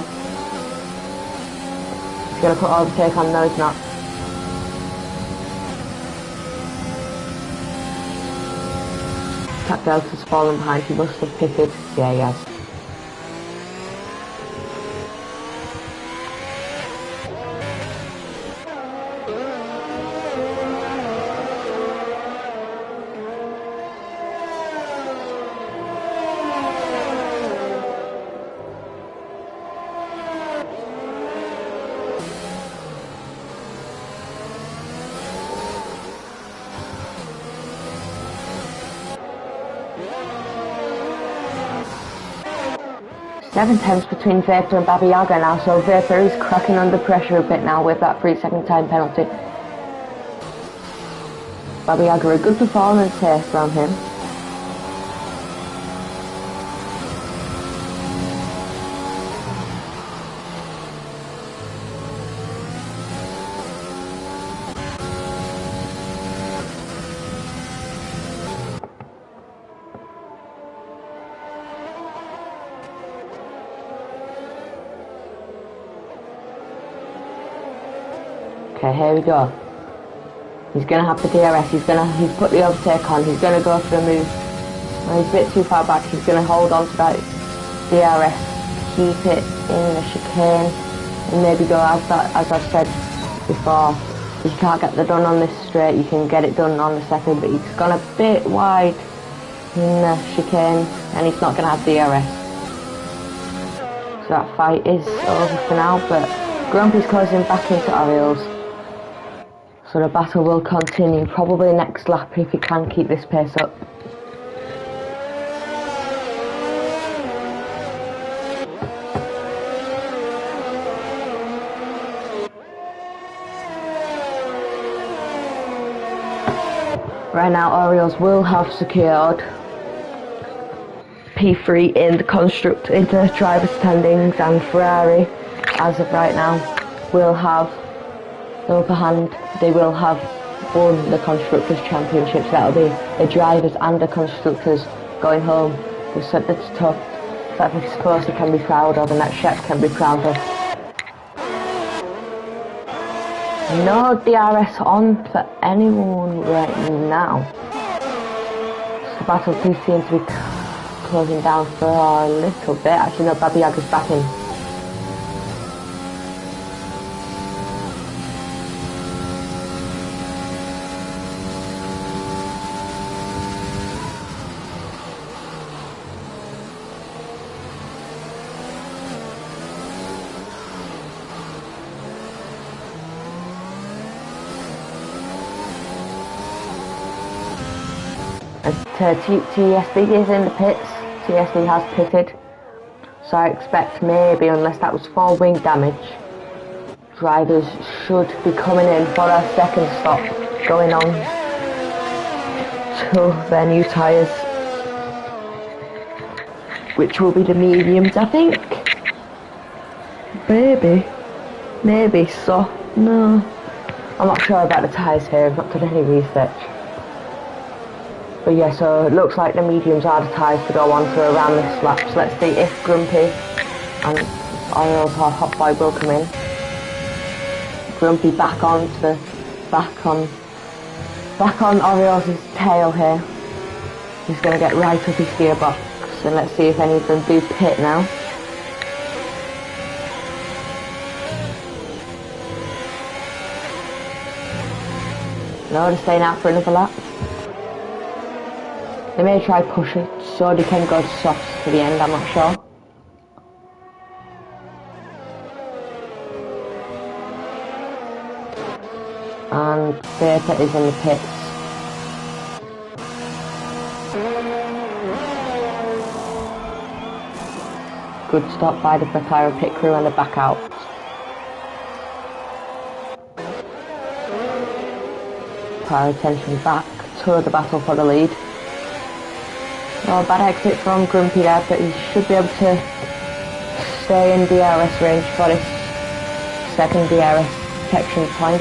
He's gonna put overtake on. No, he's not. Tap Delta's fallen behind, he must have pitted. Yeah, he has. Seven tenths between Vapor and Baba Yaga now, so Vapor is cracking under pressure a bit now with that 3-second time penalty. Baba Yaga, a good performance here from him. Okay, here we go. He's gonna have the DRS, he's put the overtake on, he's gonna go for the move. Well, he's a bit too far back, he's gonna hold on to that DRS, keep it in the chicane, and maybe go as I've said before. If you can't get the done on this straight, you can get it done on the second, but he's gone a bit wide in the chicane, and he's not gonna have DRS. So that fight is over for now, but Grumpy's closing back into Orioles. So the battle will continue, probably next lap if he can keep this pace up. Right now Orioles will have secured P3 in the driver standings, and Ferrari, as of right now, will have the upper hand. They will have won the Constructors' Championships. That'll be the drivers and the constructors going home with something tough that I suppose he can be proud of, and that Shep can be proud of. No DRS on for anyone right now. The battle do seem to be closing down for a little bit. Actually no, Babi Yaga's back in. TSB is in the pits. TSB has pitted, so I expect maybe, unless that was 4 wing damage, drivers should be coming in for their second stop, going on to their new tyres, which will be the mediums, I think. Maybe so. No, I'm not sure about the tyres here. I've not done any research. But yeah, so it looks like the mediums are the tyres to go on for around this lap. So let's see if Grumpy and Orioles or Hotboy will come in. Grumpy back on Orioles' tail here. He's going to get right up his gearbox, and let's see if any of them do pit now. No, they're staying out for another lap. They may try push it, so they can go soft to the end, I'm not sure. And Vapor is in the pits. Good stop by the McLaren pit crew and the back out. Power attention back to the battle for the lead. Oh, bad exit from Grumpy there, but he should be able to stay in DRS range for his second DRS protection point.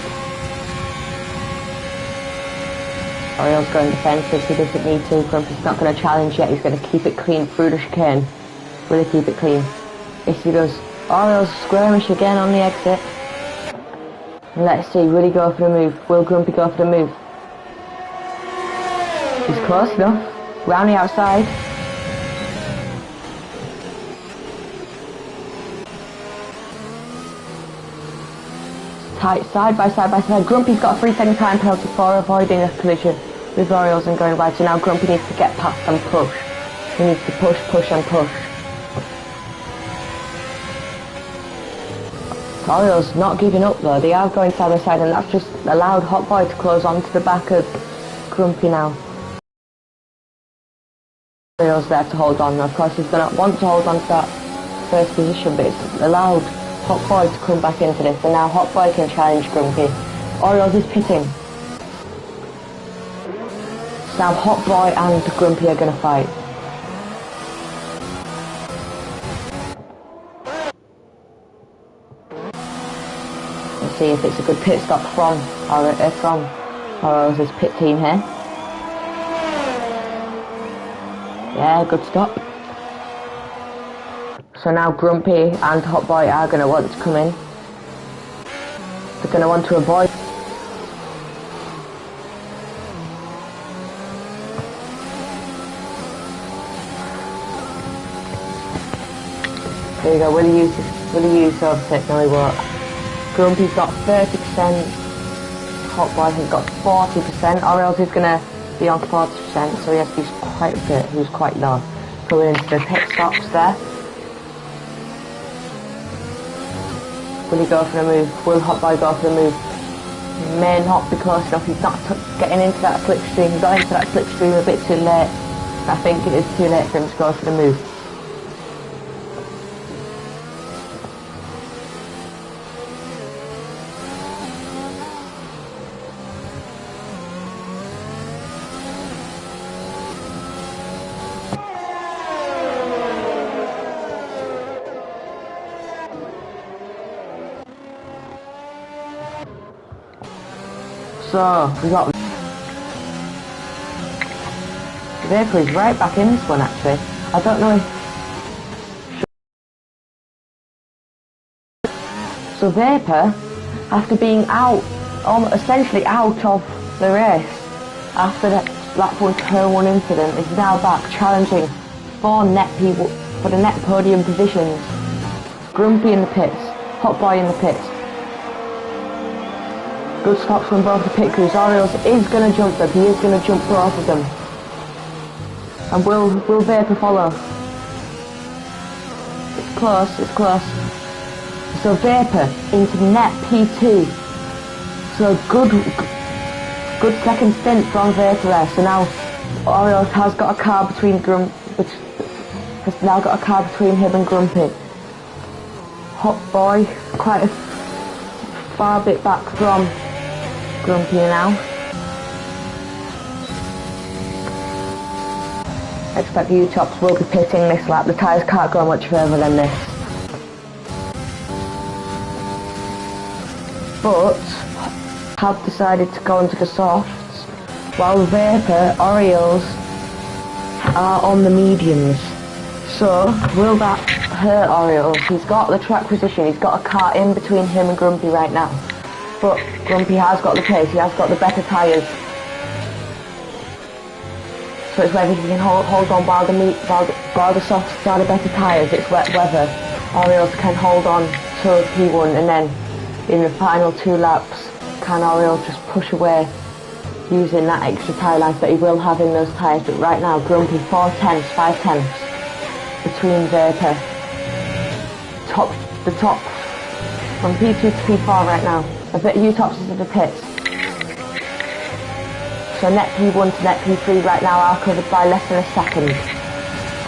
Orioles going defensive, he doesn't need to. Grumpy's not going to challenge yet, he's going to keep it clean through the chicane. Really keep it clean. Yes, he does. Orioles skirmish again on the exit. And let's see, will he go for the move? Will Grumpy go for the move? He's close enough. Round the outside. Tight side by side. Grumpy's got a 3-second time penalty for avoiding a collision with Orioles and going wide. So now Grumpy needs to get past and push. He needs to push and push. Orioles not giving up though. They are going side by side, and that's just allowed Hotboy to close onto the back of Grumpy now. Orioles there to hold on. Of course, he's going to want to hold on to that first position, but it's allowed Hotboy to come back into this, and now Hotboy can challenge Grumpy. Orioles is pitting. So now Hotboy and Grumpy are going to fight. Let's see if it's a good pit stop from Orioles' pit team here. Yeah, good stop. So now Grumpy and Hotboy are going to want to come in. They're going to want to avoid. There you go, will he use overtake? No, he won't. Grumpy's got 30%, Hot Boy has got 40%, or else he's going to be on 40%, so he has to use quite a bit, who's quite low. Going into the pit stops there. Will he go for the move? Will Hot Boy go for the move? May not be close enough, he's not getting into that slipstream, he got into that slipstream a bit too late. I think it is too late for him to go for the move. So, we got Vapor is right back in this one actually. I don't know if... So Vapor, after being out, essentially out of the race, after that lap 1 turn 1 incident, is now back challenging for the net podium positions. Grumpy in the pits, Hot Boy in the pits. Good stops from both the pit crews. Orioles is going to jump them. He is going to jump both of them. And will Vapor follow? It's close, it's close. So Vapor into net P2. So good second stint from Vapor there. So now Orioles has got a car between has now got a car between him and Grumpy. Hot Boy quite a far bit back from Grumpy now. I expect the U-tops will be pitting this lap. The tyres can't go much further than this. But have decided to go into the softs, while Vapor, Orioles are on the mediums. So will that hurt Orioles? He's got the track position, he's got a car in between him and Grumpy right now. But Grumpy has got the pace, he has got the better tyres. So it's whether he can hold on while the softs are the better tyres. It's whether Orioles can hold on to P1, and then in the final 2 laps, can Orioles just push away using that extra tyre life that he will have in those tyres. But right now, Grumpy 5 tenths between Vapor. The top from P2 to P4 right now. A bit of U-tops into the pits. So net P1 to net P3 right now are covered by less than a second.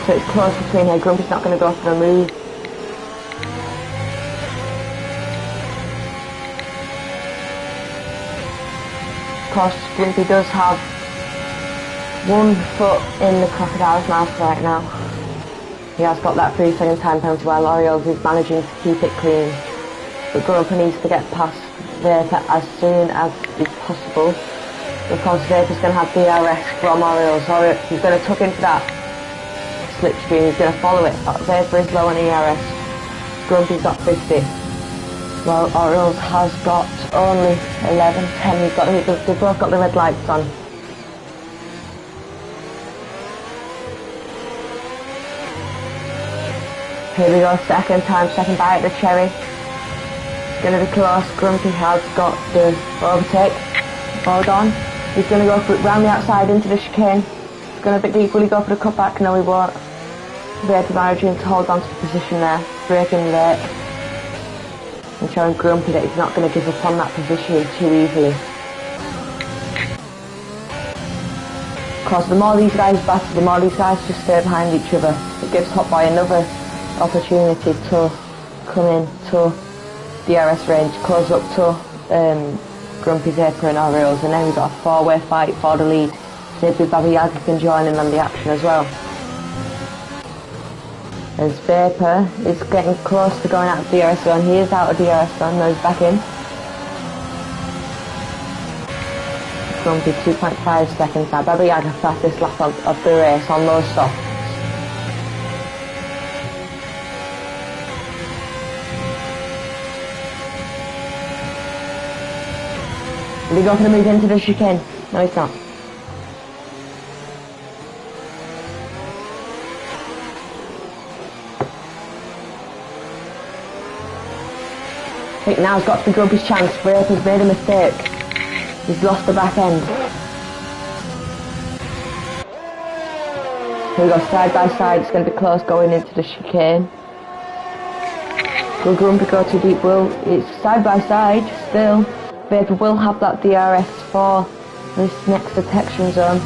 So it's close between here. Grumpy's not going to go for the move. Of course, Grumpy does have 1 foot in the crocodile's mouth right now. He has got that 3-second time penalty while Orioles is managing to keep it clean. But Grumpy needs to get past Vapor as soon as is possible, because Vapor's going to have DRS from Orioles. He's going to tuck into that slipstream, he's going to follow it. Vapor is low on ERS, Grumpy's got 50. Well, Orioles has got only 11, 10, they've both got the red lights on. Here we go, second bite at the cherry. It's going to be close. Grumpy has got the overtake. Hold on. He's going to go for it round the outside into the chicane. It's going to be deep. Will he go for the cutback? No, he won't. Vapor managing to hold on to the position there. Braking late. And showing Grumpy that he's not going to give up on that position too easily. Of course, the more these guys battle, the more these guys just stay behind each other. It gives Hot Boy another opportunity to come in to DRS range, close up to Grumpy, Vapor and Orioles, and then we've got a 4-way fight for the lead. Maybe Baba Yaga can join in on the action as well. As Vapor is getting close to going out of DRS zone, he is out of DRS zone, now he's back in. Grumpy 2.5 seconds now. Baba Yaga fastest lap of the race on those softs. Will he go for the move into the chicane? No, he's not. I think now's got to be Grumpy's chance. Vapor's made a mistake. He's lost the back end. Here we go, side by side. It's going to be close going into the chicane. Will Grumpy go too deep? It's side by side still. Vapor will have that DRS for this next detection zone.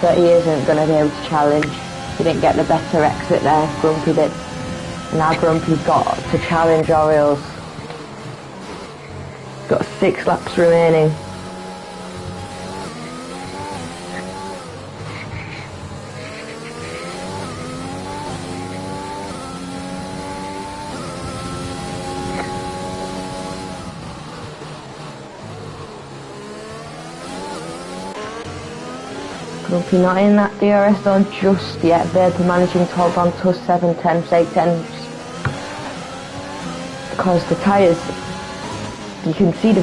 But he isn't going to be able to challenge. He didn't get the better exit there. Grumpy did. Now Grumpy's got to challenge Orioles. Got 6 laps remaining. Grumpy not in that DRS zone just yet. Vapor managing to hold on to 7 tenths, 8 tenths. Because the tyres, you can see the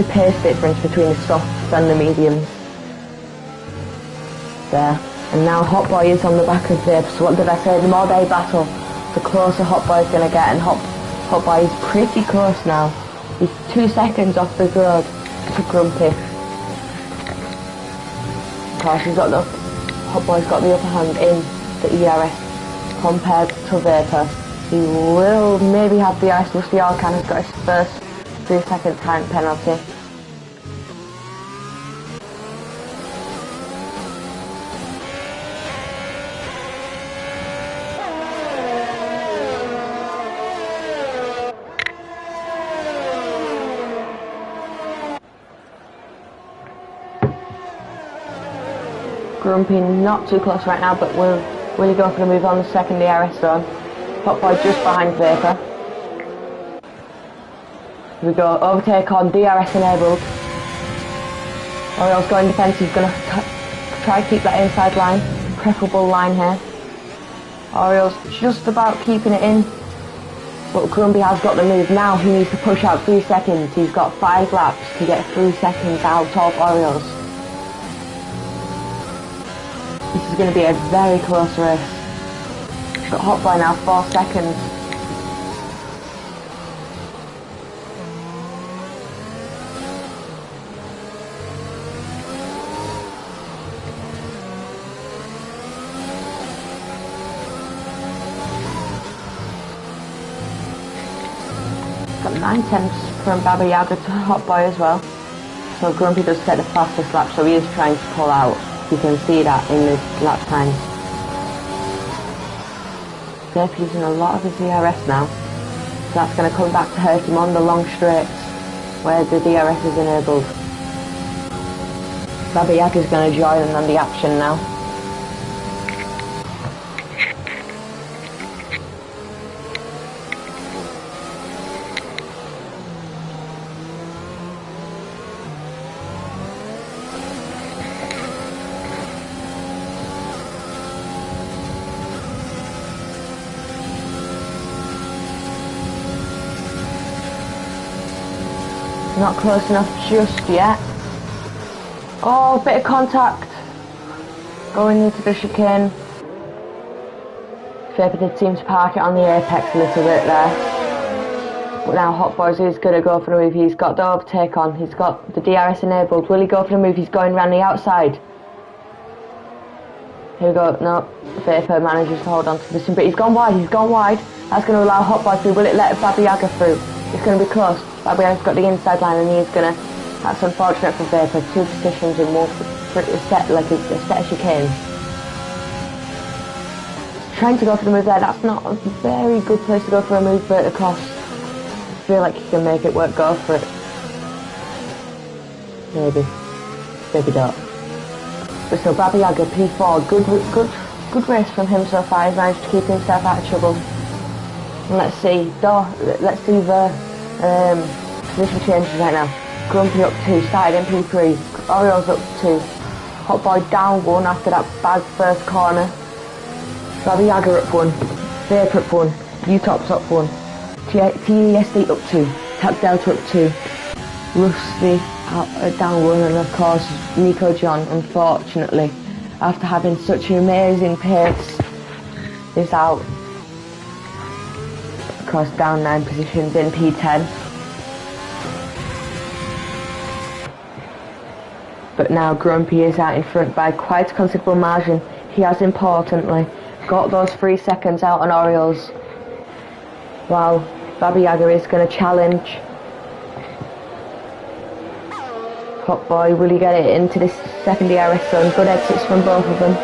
pace difference between the softs and the mediums. There. And now Hot Boy is on the back of Vapor. So what did I say? The more they battle, the closer Hot Boy's going to get. And Hot Boy is pretty close now. He's 2 seconds off the road to Grumpy. Hot Boy's got the upper hand in the ERS compared to Vapor. He will maybe have the ice. Rusty Alcan has got his first 3-second time penalty. Grumpy not too close right now, but will he go for the move on the second DRS zone? Hot Boy just behind Vapor. Here we go, overtake on, DRS enabled. Orioles going defensive, he's going to try to keep that inside line, preferable line here. Orioles just about keeping it in, but Grumpy has got the move. Now he needs to push out 3 seconds. He's got 5 laps to get 3 seconds out of Orioles. This is going to be a very close race. Got Hot Boy now, 4 seconds. Got 9 tenths from Baba Yaga to Hot Boy as well. So Grumpy does set the fastest lap, so he is trying to pull out. You can see that in the lap times. Vapor's using a lot of his DRS now, so that's going to come back to hurt him on the long straights where the DRS is enabled. Baba Yaga's going to join in on the action now. Not close enough just yet. Oh, bit of contact going into the chicane. Vapor did seem to park it on the apex a little bit there. But now Hot Boys is going to go for the move. He's got the overtake on. He's got the DRS enabled. Will he go for the move? He's going around the outside. Here we go. No, Vapor manages to hold on to this, but he's gone wide. He's gone wide. That's going to allow Hot Boy through. Will it let Baba Yaga through? It's going to be close. Baba Yaga's got the inside line, and he is going to. That's unfortunate for Vapor. 2 positions in one set, like a set of chicane. Trying to go for the move there. That's not a very good place to go for a move, but across. I feel like you can make it work. Go for it. Maybe don't. But so Baba Yaga P4. Good race from him so far. He's managed to keep himself out of trouble. And let's see the position changes right now. Grumpy up 2, started in P3, Orioles up 2, Hot Boy down 1 after that bad first corner, Baba Yaga up 1, Vapor up 1, U-Tops up 1, TESD up 2, Tap Delta up 2, Rusty down one, and of course Nico John, unfortunately, after having such an amazing pace, is out. Of course, down 9 positions in P10. But now Grumpy is out in front by quite a considerable margin. He has importantly got those 3 seconds out on Orioles, while Baba Yaga is going to challenge. Hot Boy, will he get it into this second ERS zone? Good exits from both of them.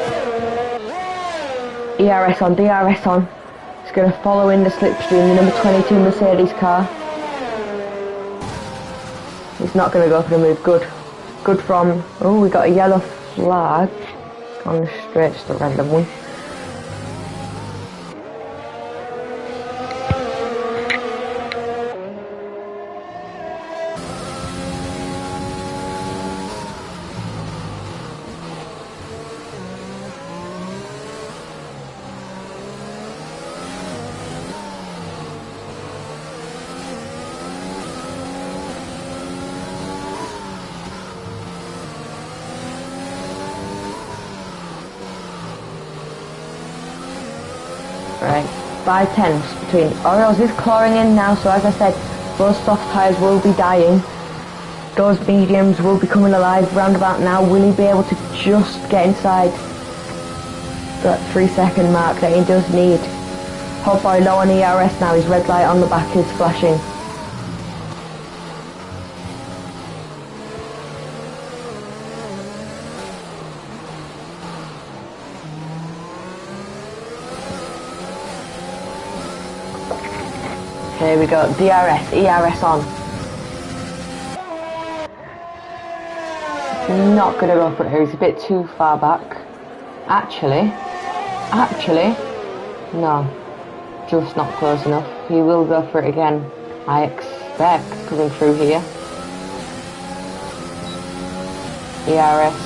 ERS on, DRS on. He's going to follow in the slipstream, the number 22 Mercedes car. He's not going to go for the move. Good from... Oh, we got a yellow flag on the straight, just a random one. Right, 5 tenths between. Orioles is clawing in now, so as I said, those soft tyres will be dying. Those mediums will be coming alive round about now. Will he be able to just get inside that 3 second mark that he does need? Hot Boy low on ERS now, his red light on the back is flashing. Here we go, DRS, ERS on. Not gonna go for it here, he's a bit too far back. Actually, no, just not close enough. He will go for it again, I expect, coming through here. ERS,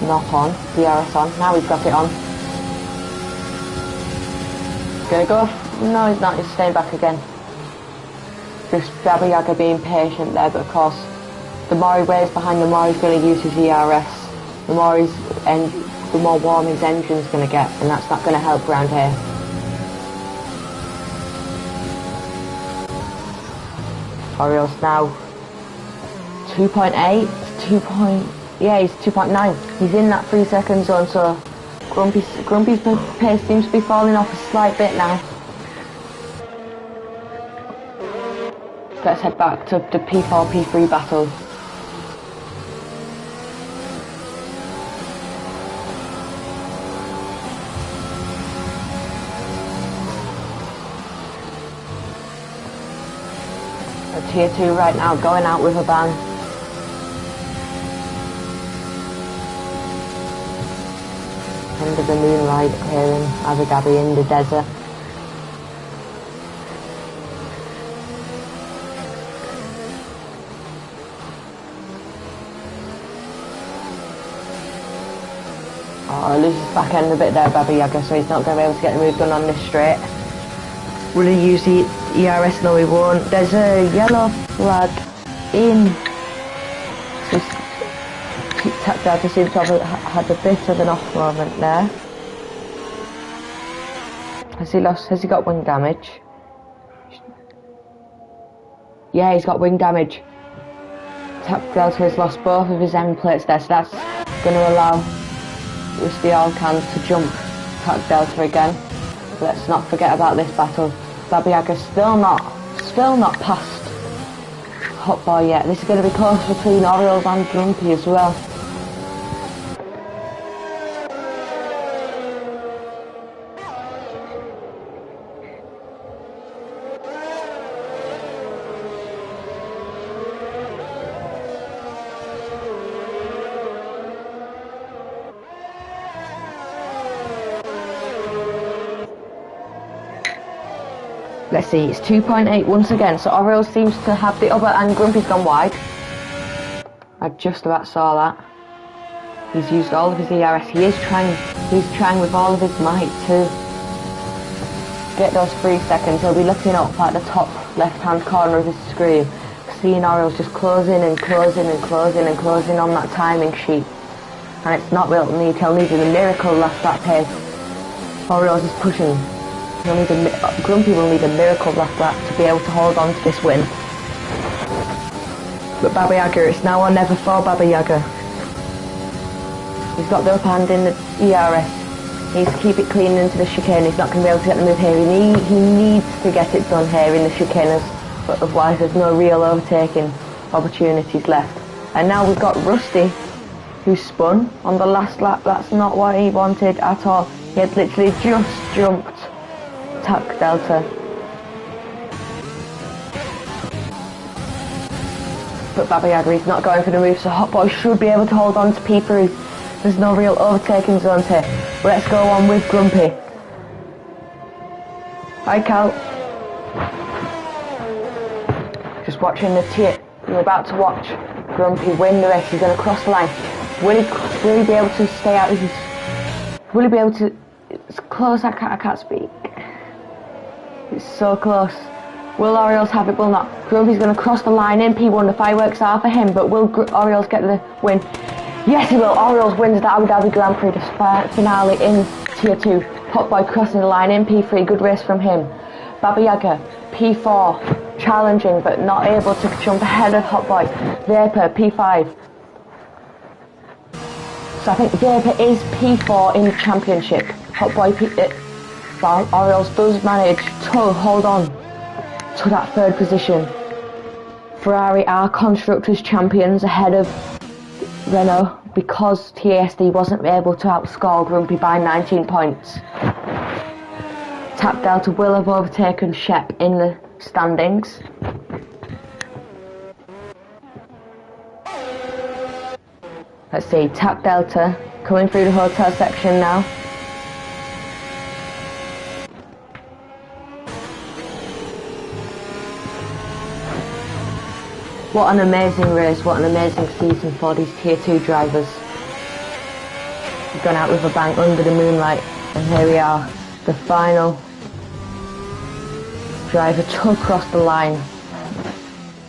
not on, DRS on, now he's got it on. Gonna go, no he's not, he's staying back again. Just Baba Yaga being patient there, but of course, the more he waits behind, the more he's going to use his ERS, the more warm his engine's going to get, and that's not going to help around here. Orioles now 2.8, yeah, he's 2.9. He's in that 3 second zone, so Grumpy's pace seems to be falling off a slight bit now. Let's head back to the P4, P3 battle. A tier 2 right now, going out with a bang. Under the moonlight here in Abu Dhabi in the desert. Oh, loses back end a bit there, Baba Yaga, so he's not going to be able to get the move done on this straight. Will he use the ERS? No, he won't. There's a yellow flag in. Tap Delta seems to have had a bit of an off moment there. Has he got wing damage? Yeah, he's got wing damage. Tap Delta has lost both of his end plates there, so that's going to allow Rusty Allcans to jump Tap Delta again. Let's not forget about this battle. Baba Yaga still not past Hot Boy yet. This is going to be close between Orioles and Grumpy as well. Let's see, it's 2.8 once again, so Orioles seems to have the upper and Grumpy's gone wide. I just about saw that. He's used all of his ERS, he's trying with all of his might to get those 3 seconds. He'll be looking up at the top left hand corner of his screen. seeing Orioles just closing and closing and closing and closing on that timing sheet. And it's not Wilton need. He'll need a miracle last lap pace. Orioles is pushing. Grumpy will need a miracle last lap to be able to hold on to this win. But Baba Yaga, it's now or never for Baba Yaga. He's got the upper hand in the ERS. He needs to keep it clean into the chicane. He's not going to be able to get the move here. He needs to get it done here in the chicanes, but otherwise there's no real overtaking opportunities left. And now we've got Rusty, who spun on the last lap. That's not what he wanted at all. He had literally just jumped Tuck Delta. But Baba Yaga, he's not going for the move, so Hot Boy should be able to hold on to P3. There's no real overtaking zones here. Let's go on with Grumpy. Hi Cal. Just watching the tier. You're about to watch Grumpy win the race. He's going to cross the line. Will he be able to stay out? Will he be able to... It's close, I can't speak. It's so close. Will Orioles have it? Will not. Grumpy's going to cross the line in P1. The fireworks are for him, but will Orioles get the win? Yes, he will. Orioles wins the Abu Dhabi Grand Prix, the finale in Tier 2. Hot Boy crossing the line in P3. Good race from him. Baba Yaga, P4. Challenging, but not able to jump ahead of Hot Boy. Vapor, P5. So I think Vapor is P4 in the championship. Hot Boy, Orioles does manage to hold on to that third position. Ferrari are Constructors champions ahead of Renault because TASD wasn't able to outscore Grumpy by 19 points. Tap Delta will have overtaken Shep in the standings. Let's see, Tap Delta coming through the hotel section now. What an amazing race, what an amazing season for these Tier 2 drivers. We've gone out with a bang under the moonlight, and here we are, the final driver to cross the line.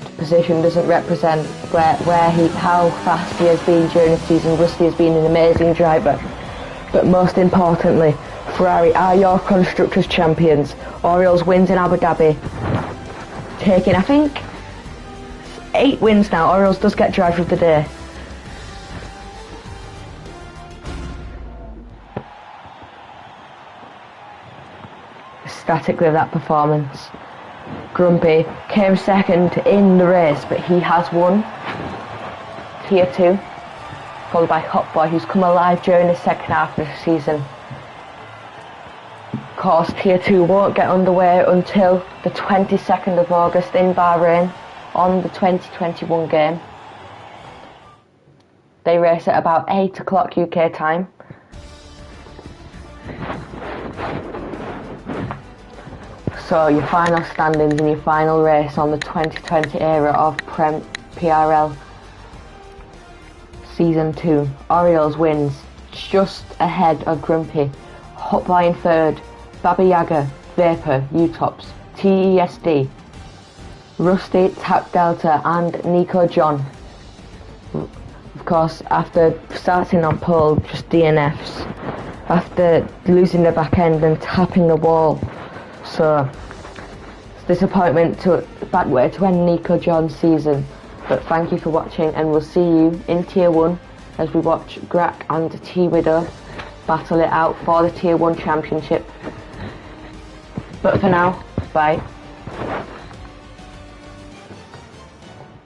The position doesn't represent how fast he has been during the season. Rusty has been an amazing driver, but most importantly, Ferrari are your Constructors champions. Orioles wins in Abu Dhabi, taking, I think, 8 wins now. Orioles does get driver of the day. Ecstatic with that performance. Grumpy came second in the race, but he has won Tier 2, followed by Hot Boy, who's come alive during the second half of the season. Of course, Tier 2 won't get underway until the 22nd of August in Bahrain on the 2021 game. They race at about 8 o'clock UK time. So your final standings and your final race on the 2020 era of PRL Season 2. Orioles wins just ahead of Grumpy. Hot Boy in third. Baba Yaga, Vapor, U-Tops, TESD, Rusty, Tap Delta and Nico John. Of course, after starting on pole, just DNFs. After losing the back end and tapping the wall. So, it's disappointment bad way to end Nico John's season. But thank you for watching, and we'll see you in Tier 1 as we watch Grack and T-Widow battle it out for the Tier 1 championship. But for now, bye.